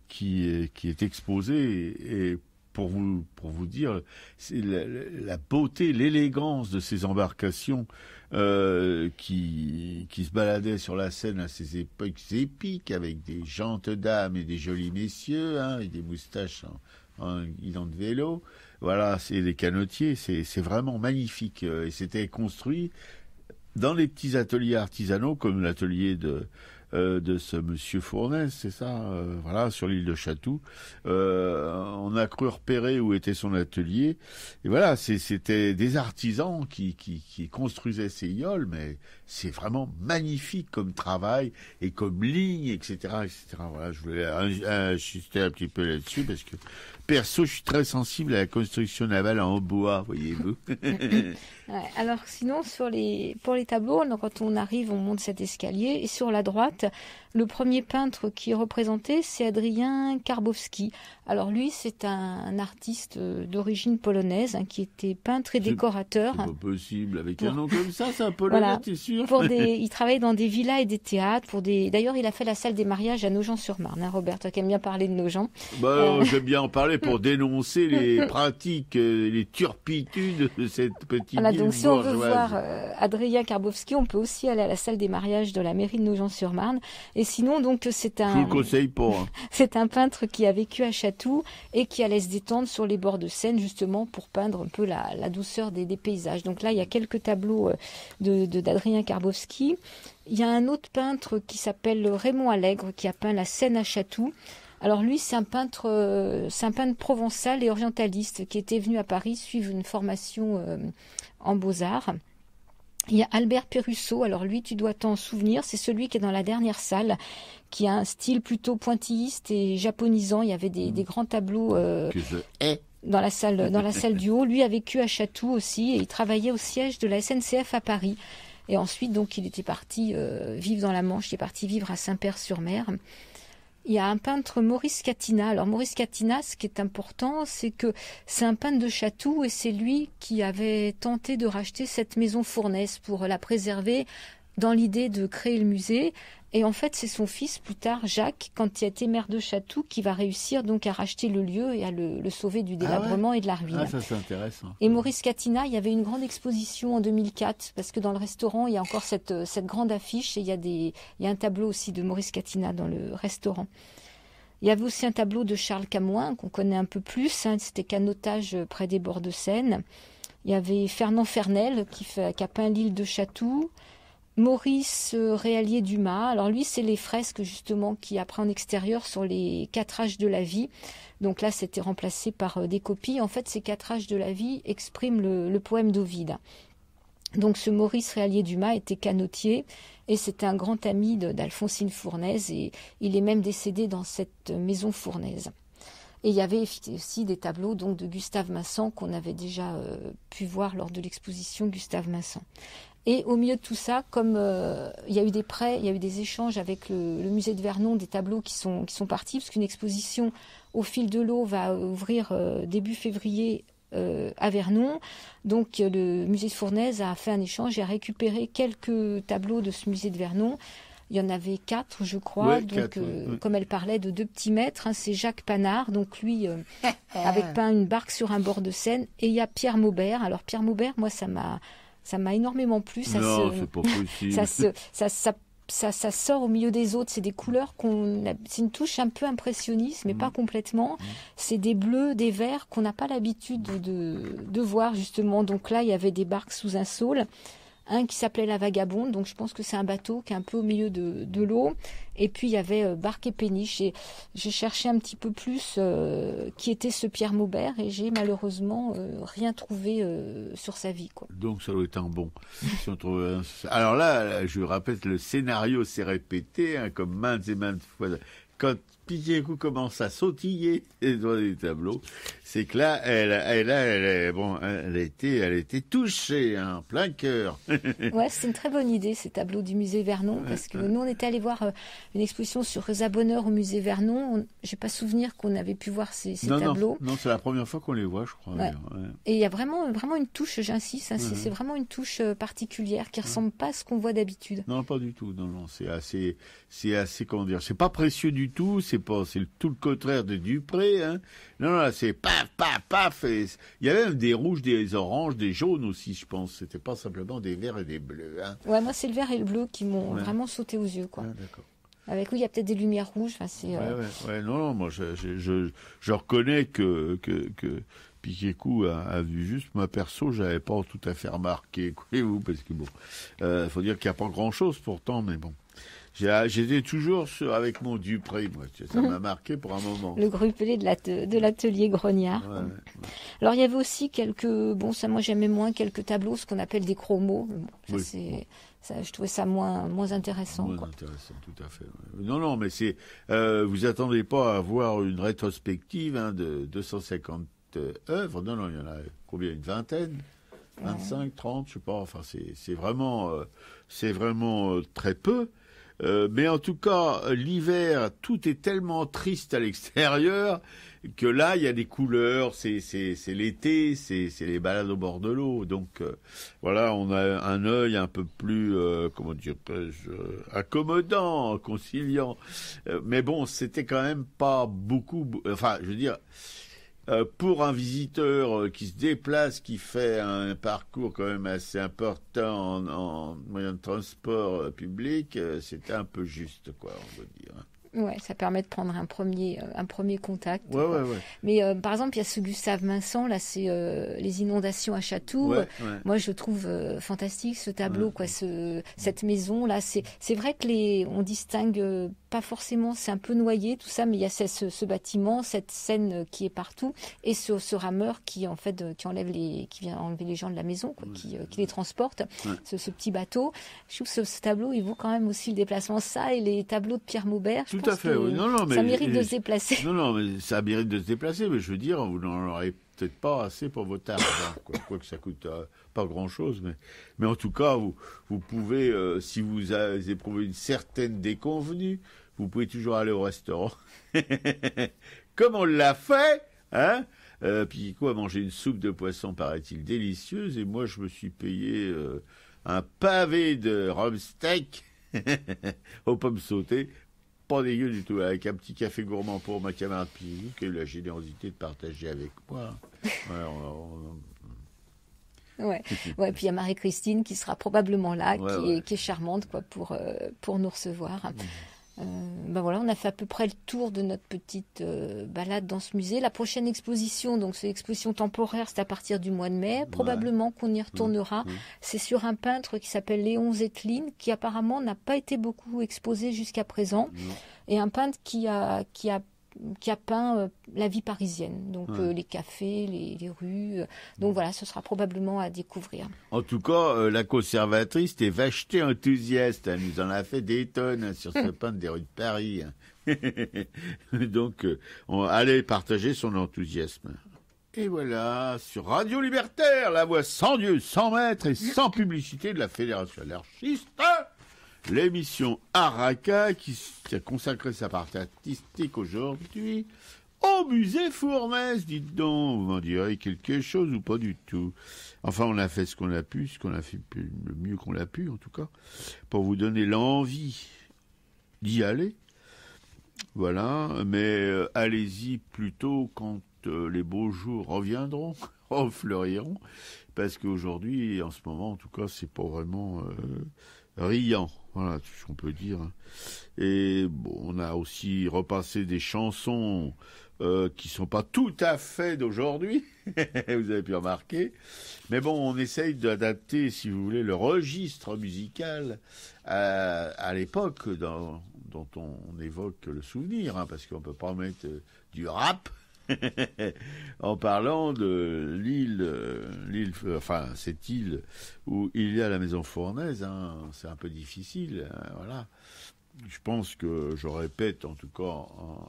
qui est exposée et pour vous dire, c'est la beauté, l'élégance de ces embarcations qui se baladaient sur la Seine à ces époques épiques avec des gentes dames et des jolis messieurs, et des moustaches en guidon de vélo. Voilà, c'est des canotiers, c'est vraiment magnifique. Et c'était construit dans les petits ateliers artisanaux comme l'atelier de ce monsieur Fournaise, c'est ça, voilà, sur l'île de Chatou. On a cru repérer où était son atelier. Et voilà, c'était des artisans qui construisaient ces yoles, mais c'est vraiment magnifique comme travail et comme ligne, etc., etc. Voilà, je voulais insister un petit peu là-dessus parce que perso, je suis très sensible à la construction navale en bois, voyez-vous. Ouais, alors sinon, pour les tableaux, quand on arrive, on monte cet escalier et sur la droite, le premier peintre qui est représenté, c'est Adrien Karbowski. Alors lui, c'est un artiste d'origine polonaise qui était peintre et décorateur. C'est pas possible, avec un nom comme ça, c'est un polonais, voilà. T'es sûr? Il travaillait dans des villas et des théâtres. D'ailleurs, il a fait la salle des mariages à Nogent-sur-Marne. Robert, toi qui aimes bien parler de Nogent. J'aime bien en parler pour dénoncer les pratiques, les turpitudes de cette petite ville. Donc si on veut voir Adrien Karbowski, on peut aussi aller à la salle des mariages de la mairie de Nogent-sur-Marne. Et sinon, donc, je vous le conseille pas. C'est un peintre qui a vécu à Chatou et qui allait se détendre sur les bords de Seine, justement, pour peindre un peu la douceur des paysages. Donc là, il y a quelques tableaux d'Adrien Karbowski. Il y a un autre peintre qui s'appelle Raymond Allègre, qui a peint la Seine à Chatou. Alors lui, c'est un peintre provençal et orientaliste qui était venu à Paris suivre une formation en beaux-arts. Il y a Albert Perrusso, alors lui, tu dois t'en souvenir, c'est celui qui est dans la dernière salle, qui a un style plutôt pointilliste et japonisant. Il y avait des grands tableaux dans la salle du haut. Lui a vécu à Chatou aussi et il travaillait au siège de la SNCF à Paris. Et ensuite, donc, il était parti vivre dans la Manche, il est parti vivre à Saint-Père-sur-Mer. Il y a un peintre, Maurice Catina. Alors Maurice Catina, ce qui est important, c'est que c'est un peintre de Chatou et c'est lui qui avait tenté de racheter cette maison Fournaise pour la préserver dans l'idée de créer le musée. Et en fait, c'est son fils, plus tard, Jacques, quand il a été maire de Chatou, qui va réussir donc à racheter le lieu et à le sauver du délabrement et de la ruine. Ah, ça c'est intéressant. Et Maurice Catinat, il y avait une grande exposition en 2004, parce que dans le restaurant, il y a encore cette grande affiche, et il y a un tableau aussi de Maurice Catinat dans le restaurant. Il y avait aussi un tableau de Charles Camoin, qu'on connaît un peu plus, hein, c'était Canotage près des bords de Seine. Il y avait Fernand Fernel, qui a peint l'île de Chatou. Maurice Réalier Dumas. Alors lui, c'est les fresques justement qui après en extérieur sur les 4 âges de la vie. Donc là, c'était remplacé par des copies. En fait, ces 4 âges de la vie expriment le poème d'Ovide. Donc ce Maurice Réalier Dumas était canotier et c'était un grand ami d'Alphonsine Fournaise et il est même décédé dans cette maison fournaise. Et il y avait aussi des tableaux donc de Gustave Vincent qu'on avait déjà pu voir lors de l'exposition Gustave Vincent. Et au milieu de tout ça, comme il y a eu des prêts, il y a eu des échanges avec le musée de Vernon, des tableaux qui sont partis, parce qu'une exposition au fil de l'eau va ouvrir début février à Vernon. Donc le musée de Fournaise a fait un échange et a récupéré quelques tableaux de ce musée de Vernon. Il y en avait 4, je crois. Ouais, donc, 4, ouais. comme elle parlait de 2 petits maîtres, hein, c'est Jacques Panard, donc lui, avec peint une barque sur un bord de Seine. Et il y a Pierre Maubert. Alors Pierre Maubert, moi, ça m'a énormément plu. Non, c'est pas possible. Ça sort au milieu des autres. C'est des couleurs c'est une touche un peu impressionniste, mais pas complètement. C'est des bleus, des verts qu'on n'a pas l'habitude de voir, justement. Donc là, il y avait des barques sous un saule. Un qui s'appelait La Vagabonde, donc je pense que c'est un bateau qui est un peu au milieu de l'eau. Et puis il y avait Barque et Péniche. Et j'ai cherché un petit peu plus qui était ce Pierre Maubert et j'ai malheureusement rien trouvé sur sa vie, quoi. Donc ça doit être un bon. Si on trouve Alors là, je rappelle, le scénario s'est répété, hein, comme maintes et maintes fois. Quand Picquécourt commence à sautiller dans les tableaux, c'est que là, elle a été touchée, hein, plein cœur. Ouais, c'est une très bonne idée, ces tableaux du musée Vernon, parce que nous, on était allés voir une exposition sur Rosa Bonheur au musée Vernon. J'ai pas souvenir qu'on avait pu voir ces tableaux. Non, c'est la première fois qu'on les voit, je crois. Ouais. Ouais. Et il y a vraiment une touche, j'insiste, hein, c'est vraiment une touche particulière qui ressemble pas à ce qu'on voit d'habitude. Non, pas du tout. Non, c'est assez, comment dire, c'est pas précieux du tout. C'est tout le contraire de Dupré, hein. Non, là, c'est paf, paf, paf. Il y avait même des rouges, des oranges, des jaunes aussi, je pense. C'était pas simplement des verts et des bleus, hein. Ouais, moi, c'est le vert et le bleu qui m'ont vraiment sauté aux yeux, quoi. Ouais, d'accord. Avec il y a peut-être des lumières rouges. Enfin, c'est. Ouais. Non, moi, je reconnais que Picquécourt a vu juste. Moi, perso, j'avais pas tout à fait remarqué, vous, parce que bon, faut dire qu'il n'y a pas grand-chose pourtant, mais bon. J'étais toujours avec mon Dupré, moi. Ça m'a marqué pour un moment. Le gruppelé de l'atelier Grognard. Ouais. Alors, il y avait aussi ça, moi, j'aimais moins quelques tableaux, ce qu'on appelle des chromos. Bon, je trouvais ça moins intéressant. Moins intéressant, tout à fait. Ouais. Non, mais c'est, vous attendez pas à voir une rétrospective, hein, de 250 œuvres. Non, il y en a combien? Une vingtaine? 25, 30, je sais pas. Enfin, c'est vraiment très peu. Mais en tout cas, l'hiver, tout est tellement triste à l'extérieur que là, il y a des couleurs, c'est l'été, c'est les balades au bord de l'eau. Donc, voilà, on a un œil un peu plus, accommodant, conciliant. Mais bon, c'était quand même pas beaucoup, enfin, je veux dire, pour un visiteur qui se déplace, qui fait un parcours quand même assez important en moyen de transport public, c'était un peu juste, quoi, on va dire. Ouais, ça permet de prendre un premier contact. Ouais. Mais par exemple, il y a ce Gustave Vincent, là, c'est les inondations à Chatou. Ouais. Moi, je trouve fantastique ce tableau, quoi, cette maison là. C'est vrai que on distingue pas forcément, c'est un peu noyé tout ça, mais il y a ce bâtiment, cette scène qui est partout, et ce rameur qui en fait qui vient enlever les gens de la maison, quoi, qui les transporte. Ouais. Ce petit bateau. Je trouve que ce tableau, il vaut quand même aussi le déplacement. Ça et les tableaux de Pierre Maubert. Tout à fait, oui. Non, mais ça mérite de se déplacer. Non, mais ça mérite de se déplacer, mais je veux dire, vous n'en aurez peut-être pas assez pour votre argent, quoi que ça coûte pas grand-chose, mais en tout cas, vous pouvez, si vous avez éprouvé une certaine déconvenue, vous pouvez toujours aller au restaurant, comme on l'a fait, hein. Puis a mangé une soupe de poisson, paraît-il, délicieuse, et moi je me suis payé un pavé de rhum steak aux pommes sautées. Pas dégueu du tout, avec un petit café gourmand pour ma camarade Pili, qui a eu la générosité de partager avec moi. Ouais, puis il y a Marie-Christine qui sera probablement là, qui est charmante quoi, pour nous recevoir. Voilà, on a fait à peu près le tour de notre petite balade dans ce musée. La prochaine exposition, donc c'est l'exposition temporaire, c'est à partir du mois de mai. Probablement qu'on y retournera. C'est sur un peintre qui s'appelle Léon Zetlin, qui apparemment n'a pas été beaucoup exposé jusqu'à présent. Et un peintre qui a peint la vie parisienne, donc les cafés, les rues. Donc voilà, ce sera probablement à découvrir. En tout cas, la conservatrice est vachetée enthousiaste. Elle nous en a fait des tonnes sur ce peintre des rues de Paris. Donc, allez partager son enthousiasme. Et voilà, sur Radio Libertaire, la voix sans Dieu, sans maître et sans publicité de la Fédération anarchiste, l'émission Araka qui a consacré sa partie artistique aujourd'hui au musée Fournaise. Dites donc, vous m'en direz quelque chose ou pas du tout. Enfin, on a fait ce qu'on a pu, le mieux qu'on l'a pu en tout cas, pour vous donner l'envie d'y aller. Voilà, mais allez-y plutôt quand les beaux jours reviendront, refleuriront, parce qu'aujourd'hui, en ce moment en tout cas, c'est pas vraiment riant. Voilà tout ce qu'on peut dire. Et bon, on a aussi repassé des chansons qui sont pas tout à fait d'aujourd'hui, vous avez pu remarquer. Mais bon, on essaye d'adapter, si vous voulez, le registre musical à l'époque dont on évoque le souvenir, parce qu'on peut pas mettre du rap en parlant de l'île, enfin cette île où il y a la maison Fournaise, c'est un peu difficile, voilà. Je pense que je répète en tout cas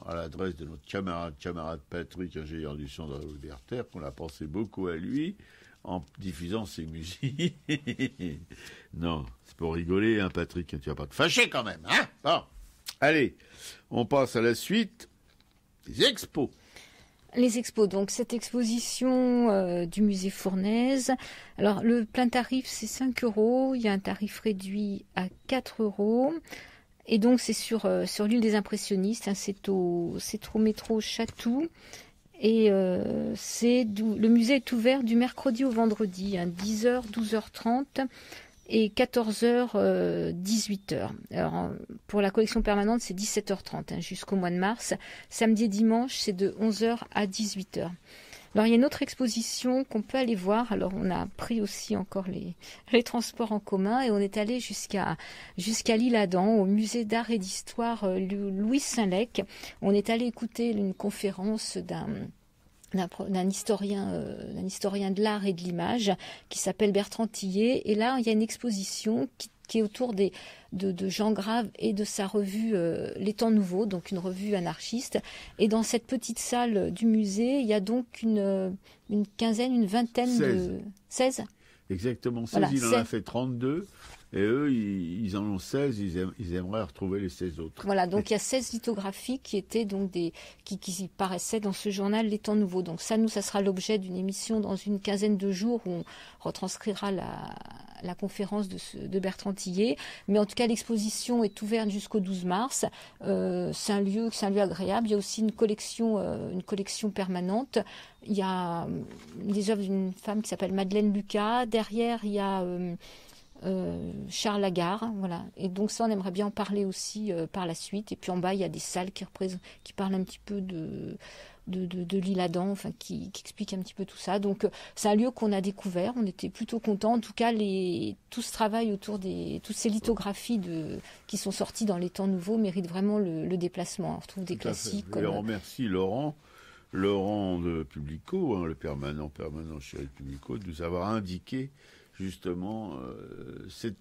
à l'adresse de notre camarade Patrick, ingénieur du son de la Libertaire, qu'on a pensé beaucoup à lui en diffusant ses musiques. Non, c'est pour rigoler, Patrick, tu vas pas te fâcher quand même, Bon, allez, on passe à la suite des expos. Les expos, donc cette exposition du musée Fournaise. Alors le plein tarif c'est 5 €, il y a un tarif réduit à 4 €. Et donc c'est sur l'île des impressionnistes, c'est au métro Chatou. Et le musée est ouvert du mercredi au vendredi, 10h, 12h30 et 14h, 18h. Alors, pour la collection permanente, c'est 17h30 jusqu'au mois de mars. Samedi et dimanche, c'est de 11h à 18h. Alors, il y a une autre exposition qu'on peut aller voir. Alors, on a pris aussi encore les transports en commun et on est allé jusqu'à l'Isle-Adam, au musée d'art et d'histoire Louis Saint-Lec. On est allé écouter une conférence d'un historien de l'art et de l'image qui s'appelle Bertrand Tillet. Et là, il y a une exposition qui est autour de Jean Grave et de sa revue Les Temps Nouveaux, donc une revue anarchiste. Et dans cette petite salle du musée, il y a donc une vingtaine 16 Exactement, 16, voilà, il en a fait 32. Et eux, ils en ont 16, ils aimeraient retrouver les 16 autres. Voilà, donc il y a 16 lithographies qui étaient donc qui paraissaient dans ce journal Les Temps Nouveaux. Donc ça sera l'objet d'une émission dans une quinzaine de jours où on retranscrira la conférence de Bertrand Tillet. Mais en tout cas, l'exposition est ouverte jusqu'au 12 mars. C'est un lieu agréable. Il y a aussi une collection permanente. Il y a des œuvres d'une femme qui s'appelle Madeleine Lucas. Derrière, il y a Charles Lagarde, voilà. Et donc ça, on aimerait bien en parler aussi par la suite. Et puis en bas, il y a des salles qui parlent un petit peu de l'Isle-Adam, enfin qui expliquent un petit peu tout ça. Donc c'est un lieu qu'on a découvert. On était plutôt contents. En tout cas, tout ce travail autour toutes ces lithographies qui sont sorties dans Les Temps Nouveaux méritent vraiment le déplacement. On retrouve des classiques. Et on remercie Laurent de Publico, le permanent chez Publico, de nous avoir indiqué justement cette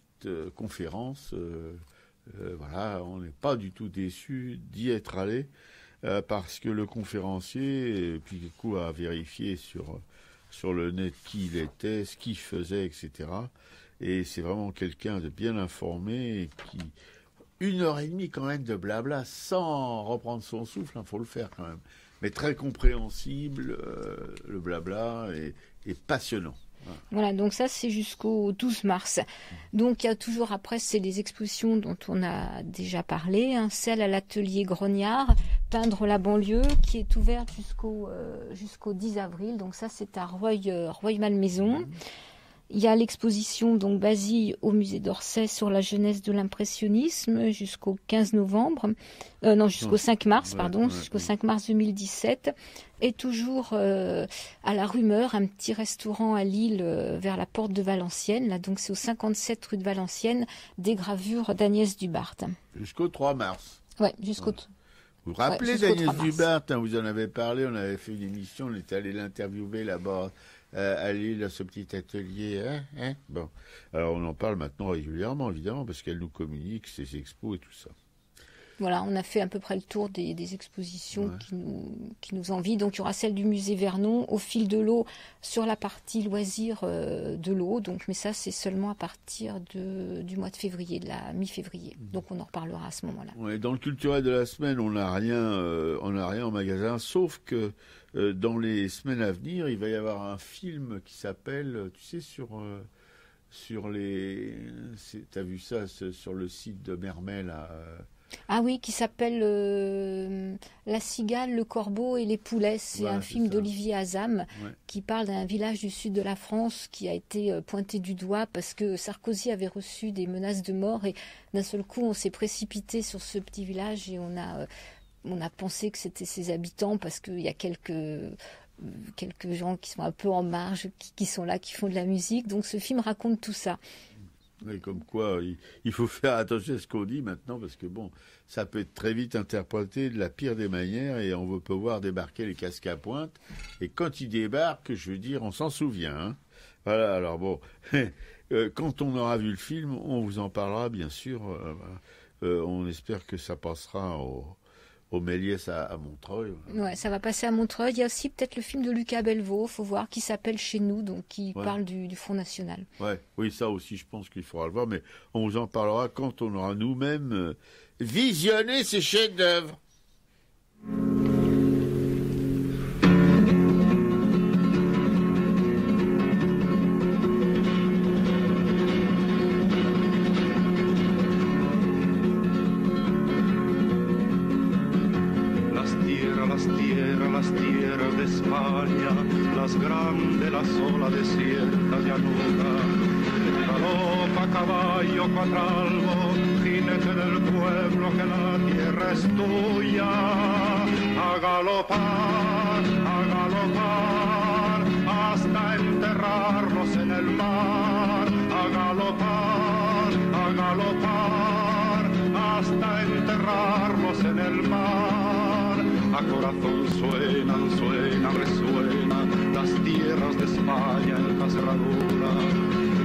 conférence. Voilà, on n'est pas du tout déçus d'y être allé parce que le conférencier, puis du coup, a vérifié sur le net qui il était, ce qu'il faisait, etc. Et c'est vraiment quelqu'un de bien informé et qui 1h30 quand même de blabla sans reprendre son souffle, faut le faire quand même. Mais très compréhensible, le blabla est passionnant. Voilà, donc ça c'est jusqu'au 12 mars. Donc il y a toujours après, c'est les expositions dont on a déjà parlé, hein, celle à l'atelier Grognard, peindre la banlieue, qui est ouverte jusqu'au 10 avril. Donc ça c'est à Rueil-Malmaison. Il y a l'exposition donc Basile au musée d'Orsay sur la jeunesse de l'impressionnisme jusqu'au 15 novembre, jusqu'au 5 mars, jusqu'au 5 mars 2017. Et toujours à la Rumeur, un petit restaurant à Lille vers la porte de Valenciennes. Là, donc c'est au 57 rue de Valenciennes, des gravures d'Agnès Dubart. Jusqu'au 3 mars. Ouais, jusqu'au. Vous vous rappelez d'Agnès Dubart, hein, vous en avez parlé, on avait fait une émission, on était allé l'interviewer là-bas à Lille, à ce petit atelier. Bon, alors on en parle maintenant régulièrement, évidemment, parce qu'elle nous communique ses expos et tout ça. Voilà, on a fait à peu près le tour des expositions qui nous envient. Donc il y aura celle du musée Vernon, au fil de l'eau, sur la partie loisirs de l'eau. Donc, mais ça, c'est seulement à partir du mois de février, de la mi-février. Donc on en reparlera à ce moment-là. Ouais, dans le culturel de la semaine, on n'a rien en magasin, sauf que dans les semaines à venir, il va y avoir un film qui s'appelle, tu sais, sur les... T'as vu ça sur le site de Mermet, là Ah oui, qui s'appelle La cigale, le corbeau et les poulets. C'est un film d'Olivier Azam qui parle d'un village du sud de la France qui a été pointé du doigt parce que Sarkozy avait reçu des menaces de mort et d'un seul coup on s'est précipité sur ce petit village et on a pensé que c'était ses habitants parce qu'il y a quelques gens qui sont un peu en marge, qui sont là, qui font de la musique. Donc ce film raconte tout ça. Mais comme quoi, il faut faire attention à ce qu'on dit maintenant, parce que bon, ça peut être très vite interprété de la pire des manières, et on peut voir débarquer les casques à pointe. Et quand ils débarquent, je veux dire, on s'en souvient. Hein. Voilà, alors bon, quand on aura vu le film, on vous en parlera, bien sûr. On espère que ça passera au Méliès à Montreuil. Ouais, ça va passer à Montreuil. Il y a aussi peut-être le film de Lucas Belvaux, faut voir, qui s'appelle Chez nous, donc qui parle du Front National. Oui, ça aussi, je pense qu'il faudra le voir, mais on vous en parlera quand on aura nous-mêmes visionné ces chefs-d'œuvre. Las tierras de España, las grandes, la sola desierta llanura. Galopa caballo cuatralbo, jinete del pueblo, que la tierra es tuya. A galopar, hasta enterrarnos en el mar. A galopar, hasta enterrarnos en el mar. A corazón suenan, resuenan las tierras de España en la cerradura.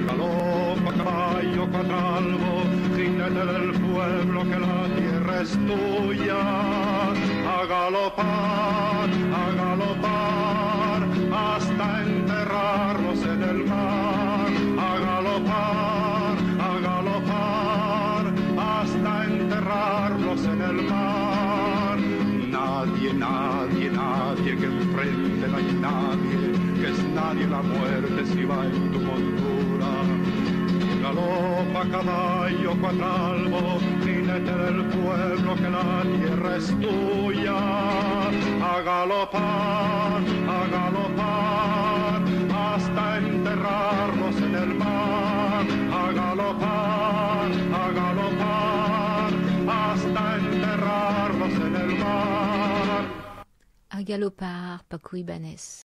Galopa caballo cuatralbo, jinete del pueblo, que la tierra es tuya. A galopar, hasta enterrarnos en el mar. A galopar, hasta enterrarnos en el mar. Nadie que enfrente, no hay nadie, que es nadie la muerte si va en tu montura. Galopa caballo cuatralbo, jinete del pueblo, que la tierra es tuya. A galopar, hasta enterrarnos en el mar. A galopar, hasta enterrarnos en el mar. A galopar, Paco Ibáñez.